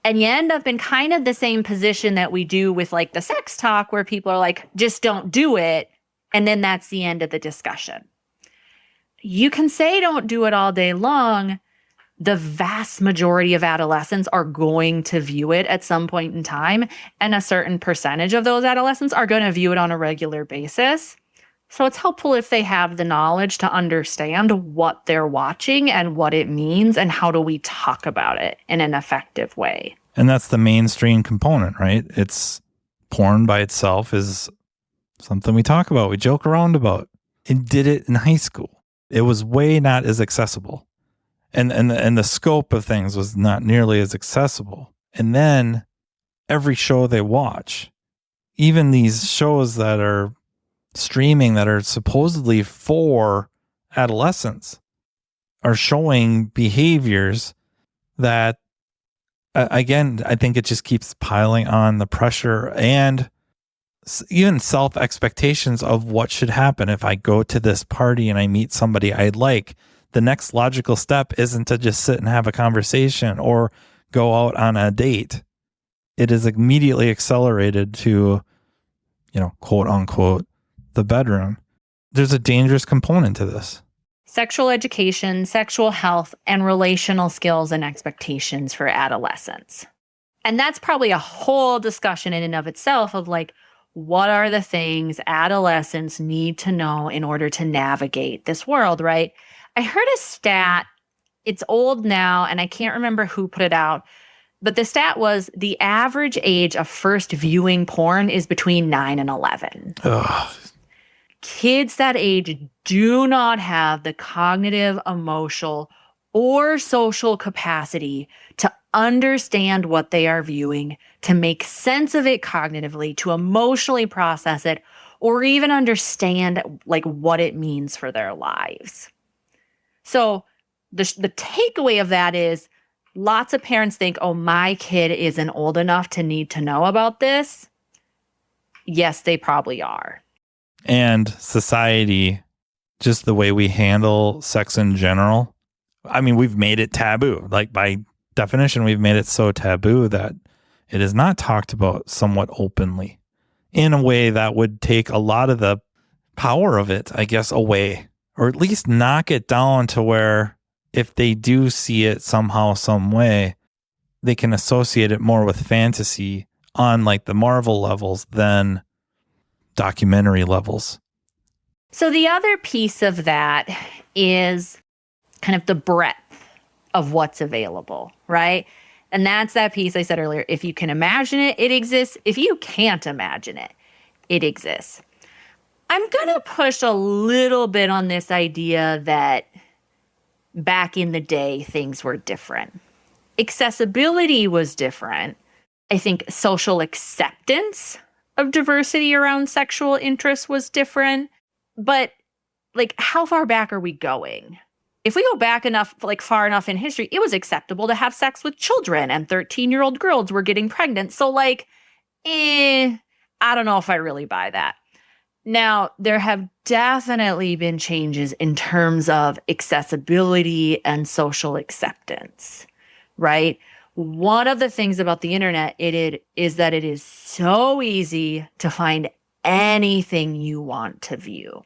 And you end up in kind of the same position that we do with like the sex talk, where people are like, just don't do it. And then that's the end of the discussion. You can say don't do it all day long. The vast majority of adolescents are going to view it at some point in time. And a certain percentage of those adolescents are going to view it on a regular basis. So it's helpful if they have the knowledge to understand what they're watching and what it means and how do we talk about it in an effective way. And that's the mainstream component, right? It's porn by itself is something we talk about, we joke around about. It did it in high school. It was way not as accessible. And the scope of things was not nearly as accessible. And then every show they watch, even these shows that are streaming that are supposedly for adolescents, are showing behaviors that, again, I think it just keeps piling on the pressure and even self-expectations of what should happen if I go to this party and I meet somebody I like. The next logical step isn't to just sit and have a conversation or go out on a date. It is immediately accelerated to, quote unquote, the bedroom. There's a dangerous component to this. Sexual education, sexual health, and relational skills and expectations for adolescents. And that's probably a whole discussion in and of itself of like, what are the things adolescents need to know in order to navigate this world, right? I heard a stat, it's old now, and I can't remember who put it out, but the stat was the average age of first viewing porn is between 9 and 11. Ugh. Kids that age do not have the cognitive, emotional, or social capacity to understand what they are viewing, to make sense of it cognitively, to emotionally process it, or even understand like what it means for their lives. So the takeaway of that is lots of parents think, oh, my kid isn't old enough to need to know about this. Yes, they probably are. And society, just the way we handle sex in general, I mean, we've made it taboo. Like by definition, we've made it so taboo that it is not talked about somewhat openly in a way that would take a lot of the power of it, I guess, away, or at least knock it down to where if they do see it somehow, some way, they can associate it more with fantasy on like the Marvel levels than documentary levels. So the other piece of that is kind of the breadth of what's available, right? And that's that piece I said earlier. If you can imagine it, it exists. If you can't imagine it, it exists. I'm going to push a little bit on this idea that back in the day, things were different. Accessibility was different. I think social acceptance of diversity around sexual interests was different. But like, how far back are we going? If we go back enough, like far enough in history, it was acceptable to have sex with children and 13-year-old girls were getting pregnant. So like, I don't know if I really buy that. Now, there have definitely been changes in terms of accessibility and social acceptance, right? One of the things about the internet is that it is so easy to find anything you want to view.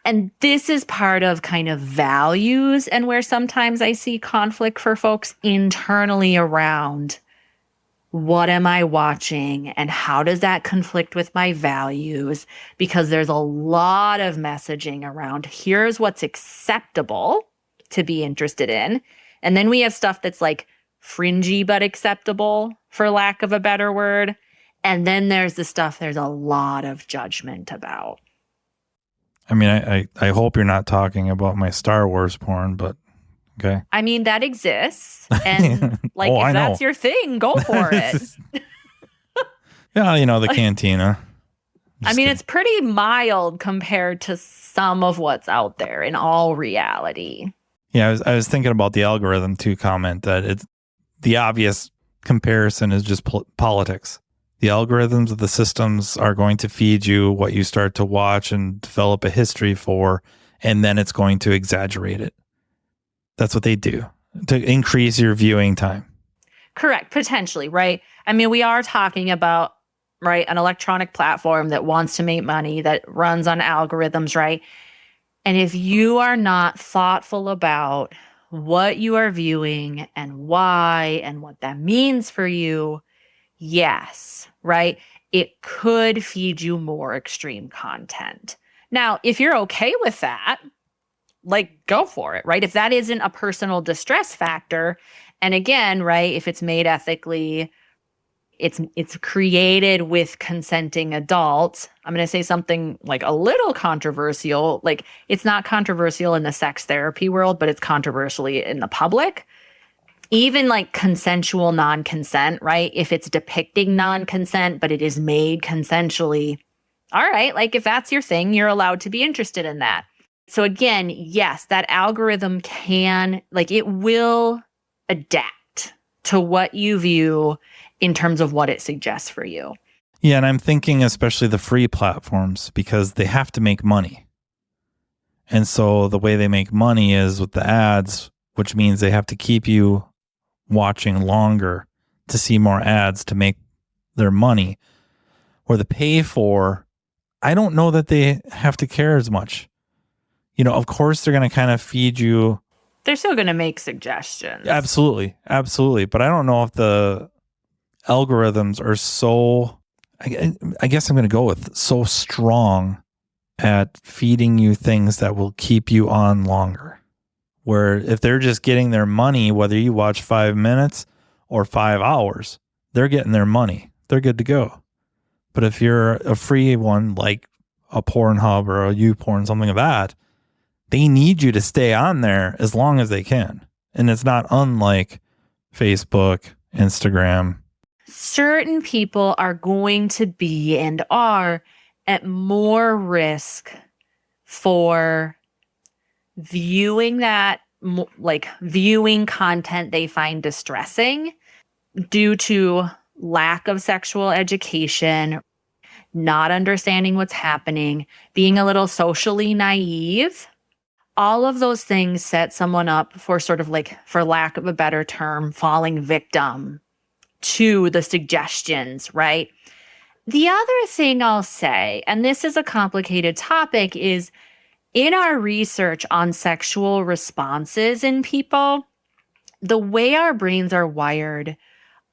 And this is part of kind of values and where sometimes I see conflict for folks internally around what am I watching and how does that conflict with my values? Because there's a lot of messaging around here's what's acceptable to be interested in. And then we have stuff that's like fringy but acceptable, for lack of a better word. And then there's the stuff there's a lot of judgment about. I mean, I hope you're not talking about my Star Wars porn, but okay. I mean, that exists. And like, Oh, if I know. that's your thing, go for it. Yeah, the cantina. I mean, it's pretty mild compared to some of what's out there in all reality. Yeah, I was thinking about the algorithm too comment that it's the obvious comparison is just politics. The algorithms of the systems are going to feed you what you start to watch and develop a history for, and then it's going to exaggerate it. That's what they do to increase your viewing time. Correct, potentially, right? I mean, we are talking about, right, an electronic platform that wants to make money, that runs on algorithms, right? And if you are not thoughtful about what you are viewing and why and what that means for you, yes, right? It could feed you more extreme content. Now, if you're okay with that, like, go for it, right? If that isn't a personal distress factor, and again, right, if it's made ethically, it's created with consenting adults. I'm going to say something like a little controversial. Like, it's not controversial in the sex therapy world, but it's controversially in the public. Even like consensual non-consent, right? If it's depicting non-consent, but it is made consensually, all right, like if that's your thing, you're allowed to be interested in that. So again, yes, that algorithm can, like, it will adapt to what you view in terms of what it suggests for you. Yeah, and I'm thinking especially the free platforms because they have to make money. And so the way they make money is with the ads, which means they have to keep you watching longer to see more ads to make their money. Or the pay for, I don't know that they have to care as much. Of course they're going to kind of feed you. They're still going to make suggestions. Absolutely. But I don't know if the algorithms are so, I guess I'm going to go with so strong at feeding you things that will keep you on longer. Where if they're just getting their money, whether you watch 5 minutes or 5 hours, they're getting their money. They're good to go. But if you're a free one, like a Pornhub or a YouPorn, something of that, they need you to stay on there as long as they can. And it's not unlike Facebook, Instagram. Certain people are going to be and are at more risk for viewing that, like viewing content they find distressing due to lack of sexual education, not understanding what's happening, being a little socially naive. All of those things set someone up for sort of like, for lack of a better term, falling victim to the suggestions, right? The other thing I'll say, and this is a complicated topic, is in our research on sexual responses in people, the way our brains are wired,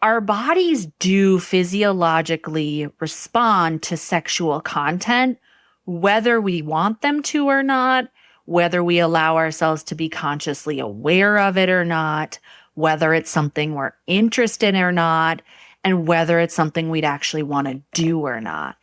our bodies do physiologically respond to sexual content, whether we want them to or not, whether we allow ourselves to be consciously aware of it or not, whether it's something we're interested in or not, and whether it's something we'd actually want to do or not.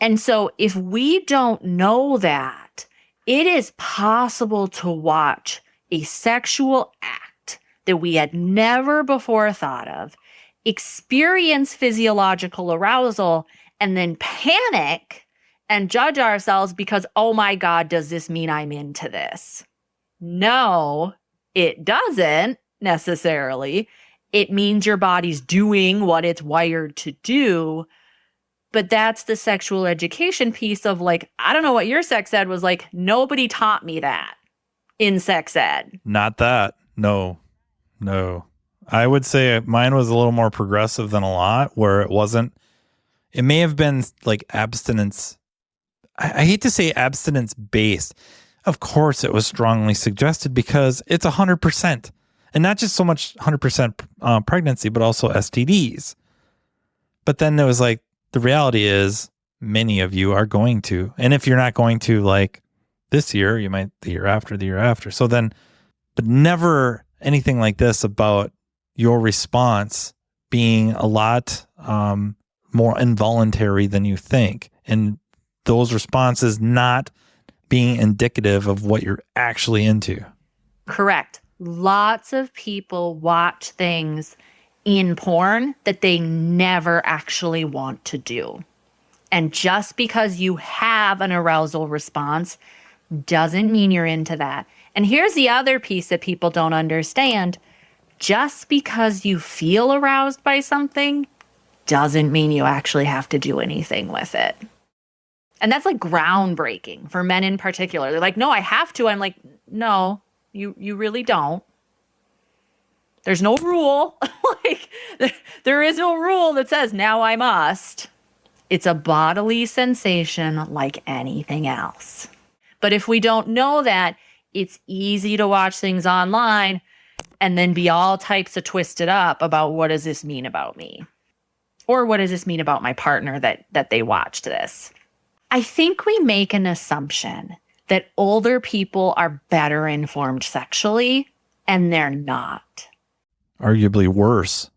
And so if we don't know that, it is possible to watch a sexual act that we had never before thought of, experience physiological arousal, and then panic and judge ourselves because, oh my God, does this mean I'm into this? No, it doesn't necessarily. It means your body's doing what it's wired to do. But that's the sexual education piece of like, I don't know what your sex ed was like. Nobody taught me that in sex ed. Not that. No. I would say mine was a little more progressive than a lot where it wasn't. It may have been like abstinence. I hate to say abstinence based. Of course, it was strongly suggested because it's 100%. And not just so much 100% pregnancy, but also STDs. But then there was like, the reality is many of you are going to. And if you're not going to like this year, you might the year after, the year after. So then, but never anything like this about your response being a lot more involuntary than you think. And those responses not being indicative of what you're actually into. Correct. Lots of people watch things in porn that they never actually want to do. And just because you have an arousal response doesn't mean you're into that. And here's the other piece that people don't understand. Just because you feel aroused by something doesn't mean you actually have to do anything with it. And that's like groundbreaking for men in particular. They're like, no, I have to. I'm like, no, you really don't. There's no rule. Like, there is no rule that says now I must. It's a bodily sensation like anything else. But if we don't know that, it's easy to watch things online and then be all types of twisted up about what does this mean about me? Or what does this mean about my partner that they watched this? I think we make an assumption that older people are better informed sexually, and they're not. Arguably worse.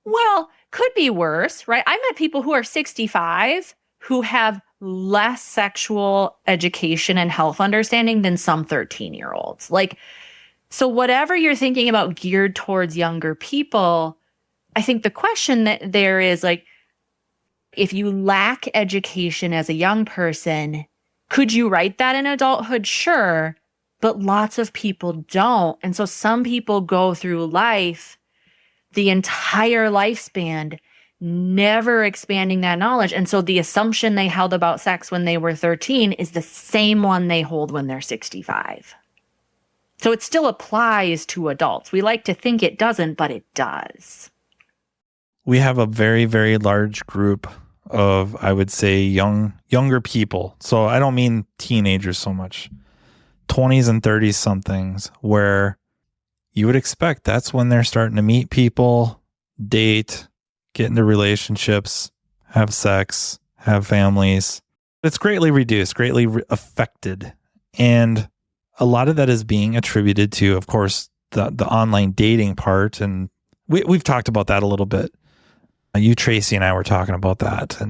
Well, could be worse, right? I met people who are 65 who have less sexual education and health understanding than some 13-year-olds. Like, so whatever you're thinking about geared towards younger people, I think the question that there is like, if you lack education as a young person, could you write that in adulthood? Sure, but lots of people don't. And so some people go through life, the entire lifespan, never expanding that knowledge. And so the assumption they held about sex when they were 13 is the same one they hold when they're 65. So it still applies to adults. We like to think it doesn't, but it does. We have a very, very large group of, I would say, younger people. So I don't mean teenagers so much. 20s and 30s somethings where you would expect that's when they're starting to meet people, date, get into relationships, have sex, have families. It's greatly reduced, greatly affected. And a lot of that is being attributed to, of course, the online dating part. And we've talked about that a little bit. You, Tracy, and I were talking about that.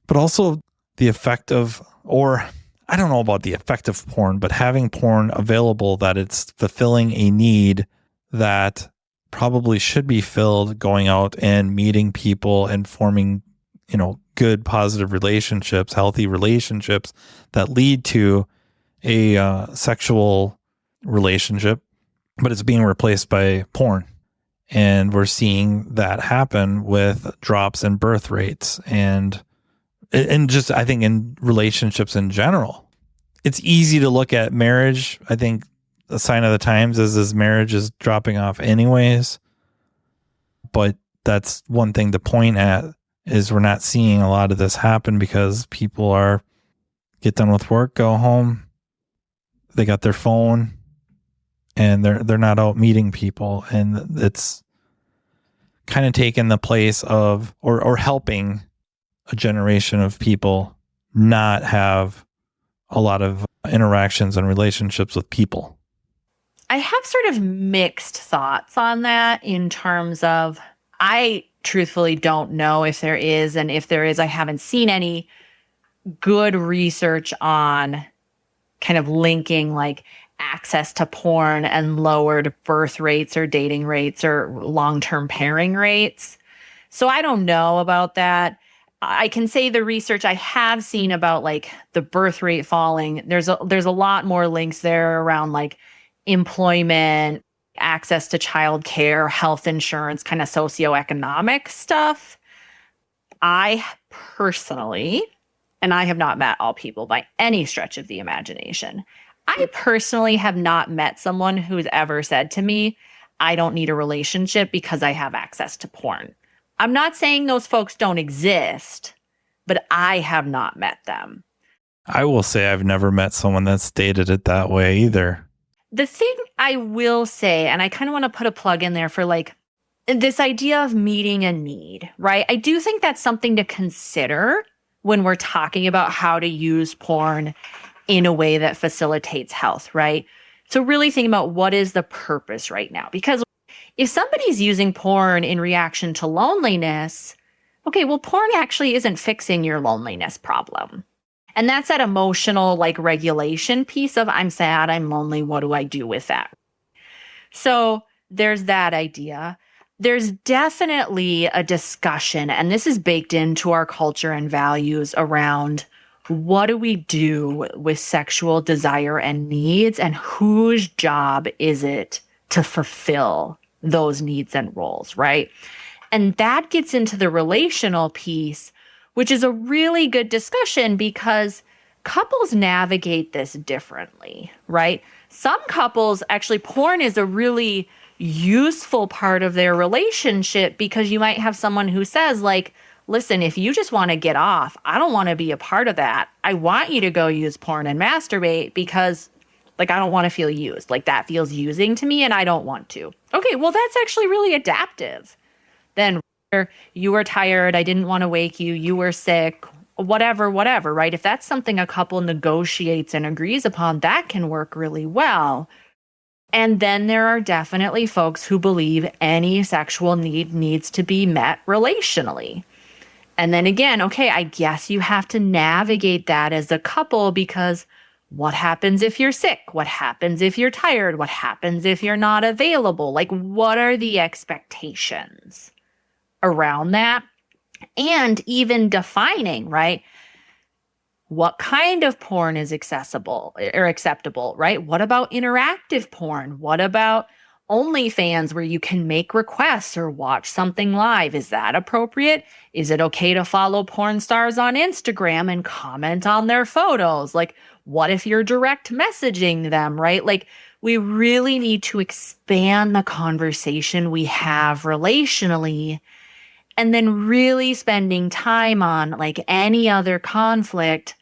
But also the effect of, or I don't know about the effect of porn, but having porn available that it's fulfilling a need that probably should be filled going out and meeting people and forming, good, positive relationships, healthy relationships that lead to a sexual relationship, but it's being replaced by porn. And we're seeing that happen with drops in birth rates and just, I think, in relationships in general. It's easy to look at marriage. I think a sign of the times is marriage is dropping off anyways. But that's one thing to point at is we're not seeing a lot of this happen because people are get done with work, go home, they got their phone, and they're not out meeting people. And it's kind of taken the place of or helping a generation of people not have a lot of interactions and relationships with people. I have sort of mixed thoughts on that in terms of, I truthfully don't know if there is, and if there is, I haven't seen any good research on kind of linking like access to porn and lowered birth rates or dating rates or long-term pairing rates. So I don't know about that. I can say the research I have seen about like the birth rate falling, there's a lot more links there around like employment, access to childcare, health insurance, kind of socioeconomic stuff. I personally, and I have not met all people by any stretch of the imagination, I personally have not met someone who's ever said to me, I don't need a relationship because I have access to porn. I'm not saying those folks don't exist, but I have not met them. I will say I've never met someone that's stated it that way either. The thing I will say, and I kind of want to put a plug in there for like this idea of meeting a need, right? I do think that's something to consider when we're talking about how to use porn in a way that facilitates health, right? So really think about what is the purpose right now? Because if somebody's using porn in reaction to loneliness, okay, well, porn actually isn't fixing your loneliness problem. And that's that emotional like regulation piece of I'm sad, I'm lonely, what do I do with that? So there's that idea. There's definitely a discussion, and this is baked into our culture and values around what do we do with sexual desire and needs, and whose job is it to fulfill those needs and roles, right? And that gets into the relational piece, which is a really good discussion because couples navigate this differently, right? Some couples, actually, porn is a really useful part of their relationship because you might have someone who says, like, listen, if you just want to get off, I don't want to be a part of that. I want you to go use porn and masturbate because, like, I don't want to feel used. Like, that feels using to me and I don't want to. Okay, well, that's actually really adaptive. Then you were tired, I didn't want to wake you, you were sick, whatever, right? If that's something a couple negotiates and agrees upon, that can work really well. And then there are definitely folks who believe any sexual need needs to be met relationally. And then again, okay, I guess you have to navigate that as a couple because what happens if you're sick? What happens if you're tired? What happens if you're not available? Like, what are the expectations around that? And even defining, right? What kind of porn is accessible or acceptable, right? What about interactive porn? What about OnlyFans where you can make requests or watch something live? Is that appropriate? Is it okay to follow porn stars on Instagram and comment on their photos? Like, what if you're direct messaging them, right? Like, we really need to expand the conversation we have relationally, and then really spending time on, like any other conflict,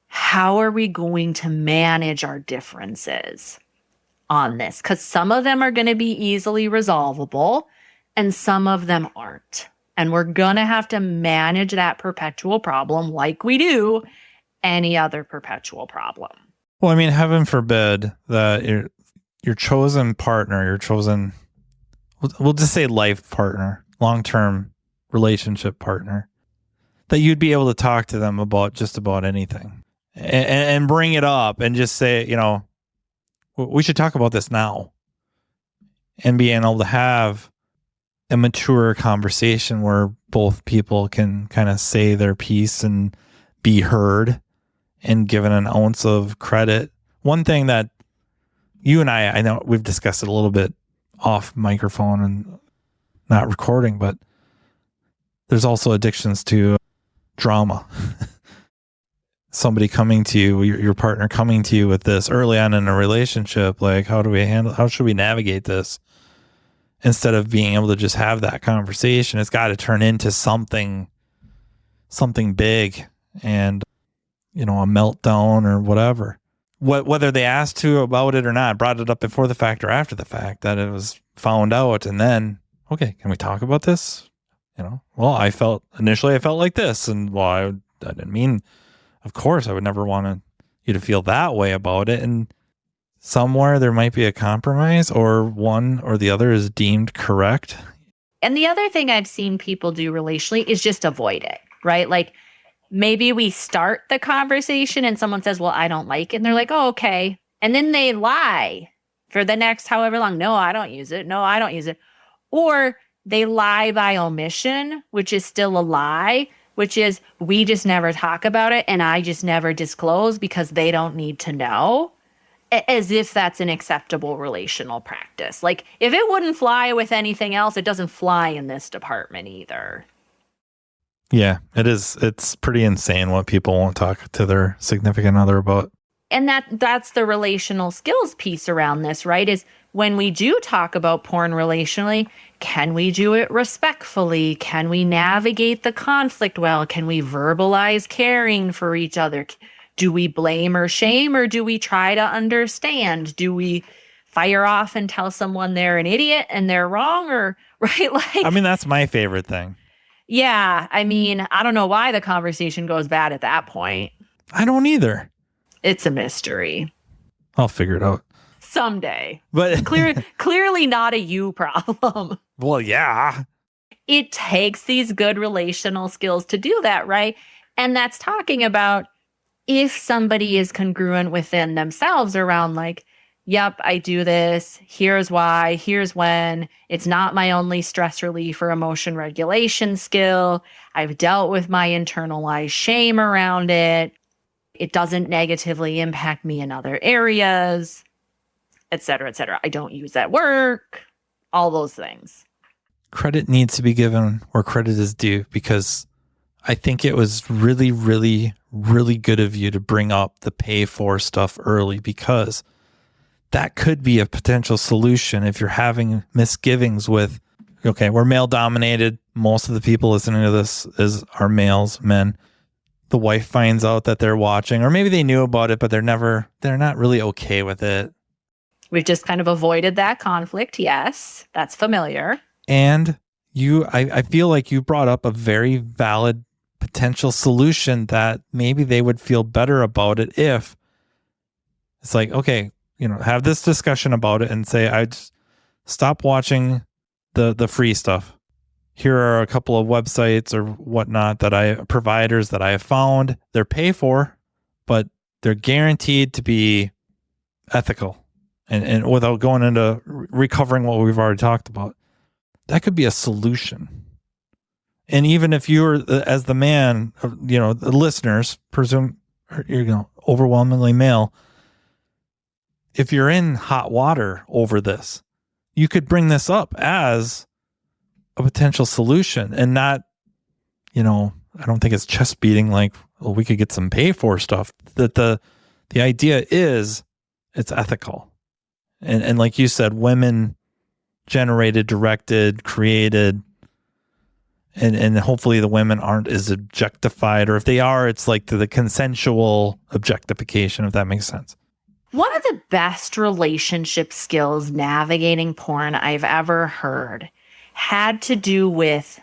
how are we going to manage our differences on this? Because some of them are going to be easily resolvable and some of them aren't. And we're going to have to manage that perpetual problem like we do any other perpetual problem. Well, I mean, heaven forbid that your chosen partner, your chosen, we'll just say life partner, long-term relationship partner, that you'd be able to talk to them about just about anything and bring it up and just say, you know, we should talk about this now, and being able to have a mature conversation where both people can kind of say their piece and be heard and given an ounce of credit. One thing that you and I know we've discussed it a little bit off microphone and not recording, but there's also addictions to drama. Somebody coming to you, your partner coming to you with this early on in a relationship, like, how should we navigate this? Instead of being able to just have that conversation, it's got to turn into something big and, you know, a meltdown or whatever. Whether they asked to about it or not, brought it up before the fact or after the fact, that it was found out, and then, okay, can we talk about this? You know, well, initially I felt like this, and well, I didn't mean, of course, I would never want you to feel that way about it. And somewhere there might be a compromise, or one or the other is deemed correct. And the other thing I've seen people do relationally is just avoid it, right? Like, maybe we start the conversation and someone says, well, I don't like it. And they're like, oh, okay. And then they lie for the next however long. No, I don't use it. No, I don't use it. Or they lie by omission, which is still a lie, which is we just never talk about it and I just never disclose because they don't need to know, as if that's an acceptable relational practice. Like, if it wouldn't fly with anything else, it doesn't fly in this department either. Yeah, it is. It's pretty insane what people won't talk to their significant other about. And that's the relational skills piece around this, right? Is when we do talk about porn relationally, can we do it respectfully? Can we navigate the conflict well? Can we verbalize caring for each other? Do we blame or shame, or do we try to understand? Do we fire off and tell someone they're an idiot and they're wrong, or right? Like, I mean, that's my favorite thing. yeah, I mean, I don't know why the conversation goes bad at that point. I don't either. It's a mystery. I'll figure it out. Someday. But Clearly not a you problem. well, yeah. It takes these good relational skills to do that, right? And that's talking about if somebody is congruent within themselves around like, yep, I do this. Here's why. Here's when. It's not my only stress relief or emotion regulation skill. I've dealt with my internalized shame around it. It doesn't negatively impact me in other areas, et cetera, et cetera. I don't use at work, all those things. Credit needs to be given where credit is due, because I think it was really, really, really good of you to bring up the pay for stuff early, because that could be a potential solution if you're having misgivings with, okay, we're male dominated. Most of the people listening to this are males, men. The wife finds out that they're watching, or maybe they knew about it, but they're not really okay with it. We've just kind of avoided that conflict. Yes, that's familiar. And I feel like you brought up a very valid potential solution that maybe they would feel better about it if it's like, okay, have this discussion about it and say, I'd stop watching the free stuff. Here are a couple of websites or whatnot providers that I have found. They're pay for, but they're guaranteed to be ethical. And without going into recovering what we've already talked about, that could be a solution. And even if you're, as the man, the listeners, presume you're overwhelmingly male, if you're in hot water over this, you could bring this up as a potential solution and not, I don't think it's chest beating like, well, we could get some pay for stuff. That the idea is it's ethical. And like you said, women generated, directed, created, and hopefully the women aren't as objectified, or if they are, it's like the consensual objectification, if that makes sense. One of the best relationship skills navigating porn I've ever heard had to do with,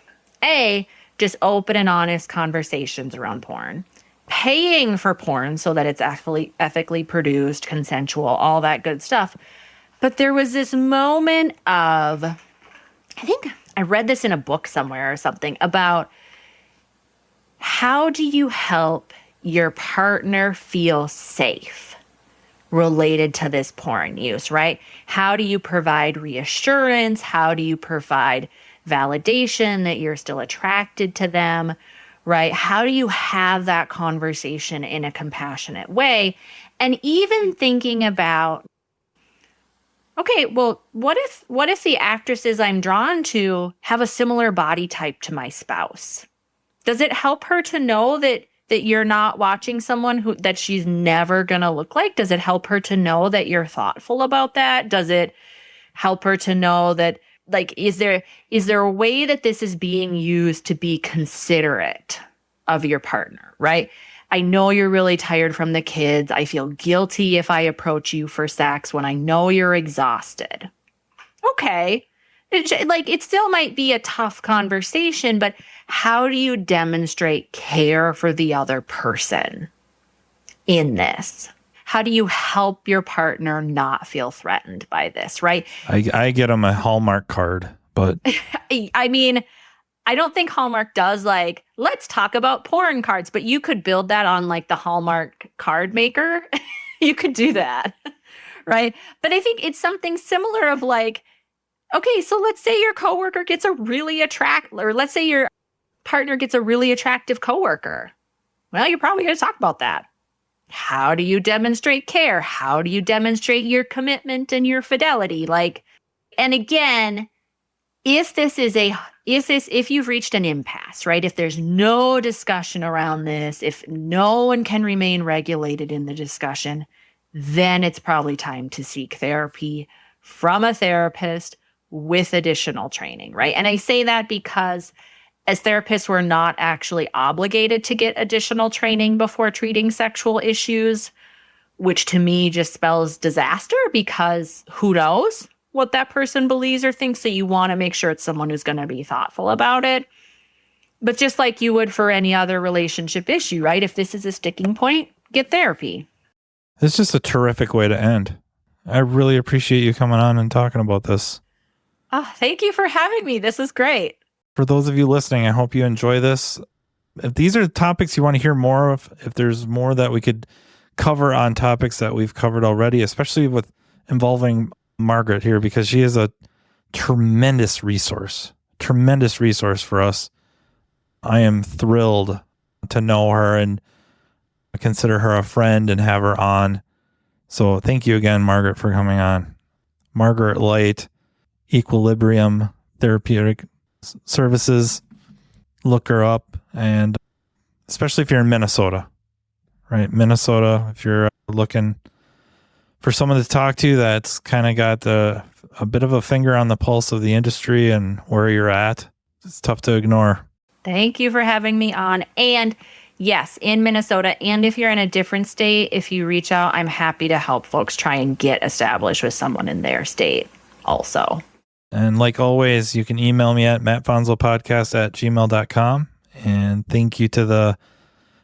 just open and honest conversations around porn, paying for porn so that it's ethically produced, consensual, all that good stuff. But there was this moment of, I think I read this in a book somewhere or something, about how do you help your partner feel safe related to this porn use, right? How do you provide reassurance? How do you provide validation that you're still attracted to them, right? How do you have that conversation in a compassionate way? And even thinking about, okay, well, what if the actresses I'm drawn to have a similar body type to my spouse? Does it help her to know that you're not watching someone that she's never going to look like? Does it help her to know that you're thoughtful about that? Does it help her to know that, like, is there a way that this is being used to be considerate of your partner, right? I know you're really tired from the kids. I feel guilty if I approach you for sex when I know you're exhausted. Okay. It still might be a tough conversation, but how do you demonstrate care for the other person in this? How do you help your partner not feel threatened by this, right? I get them a Hallmark card, but I mean, I don't think Hallmark does let's talk about porn cards, but you could build that on the Hallmark card maker. You could do that, right? But I think it's something similar of okay, so let's say your coworker gets or let's say your partner gets a really attractive coworker. Well, you're probably going to talk about that. How do you demonstrate care? How do you demonstrate your commitment and your fidelity? And again, if you've reached an impasse, right? If there's no discussion around this, if no one can remain regulated in the discussion, then it's probably time to seek therapy from a therapist with additional training, right? And I say that because as therapists, we're not actually obligated to get additional training before treating sexual issues, which to me just spells disaster, because who knows what that person believes or thinks, so you want to make sure it's someone who's going to be thoughtful about it. But just like you would for any other relationship issue, right? If this is a sticking point, get therapy. It's just a terrific way to end. I really appreciate you coming on and talking about this. Oh, thank you for having me. This is great. For those of you listening, I hope you enjoy this. If these are topics you want to hear more of, if there's more that we could cover on topics that we've covered already, especially with involving Margaret here, because she is a tremendous resource for us. I am thrilled to know her and consider her a friend and have her on. So thank you again, Margaret, for coming on. Margaret Light, Equilibrium Therapeutic Services. Look her up, and especially if you're in Minnesota, right? Minnesota, if you're looking for someone to talk to that's kind of got a bit of a finger on the pulse of the industry and where you're at, it's tough to ignore. Thank you for having me on. And yes, in Minnesota, and if you're in a different state, if you reach out, I'm happy to help folks try and get established with someone in their state also. And like always, you can email me at mattfanslowpodcast@gmail.com. And thank you to the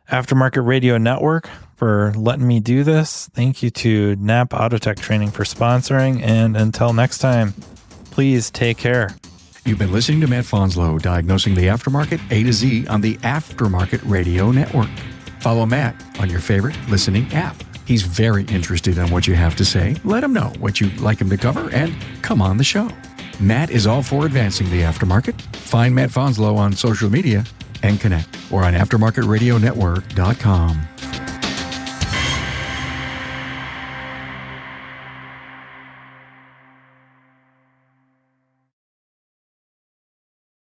Aftermarket Radio Network for letting me do this. Thank you to Nap Autotech Training for sponsoring. And until next time, please take care. You've been listening to Matt Fanslow, diagnosing the aftermarket A to Z on the Aftermarket Radio Network. Follow Matt on your favorite listening app. He's very interested in what you have to say. Let him know what you'd like him to cover and come on the show. Matt is all for advancing the aftermarket. Find Matt Fanslow on social media and connect or on aftermarketradionetwork.com.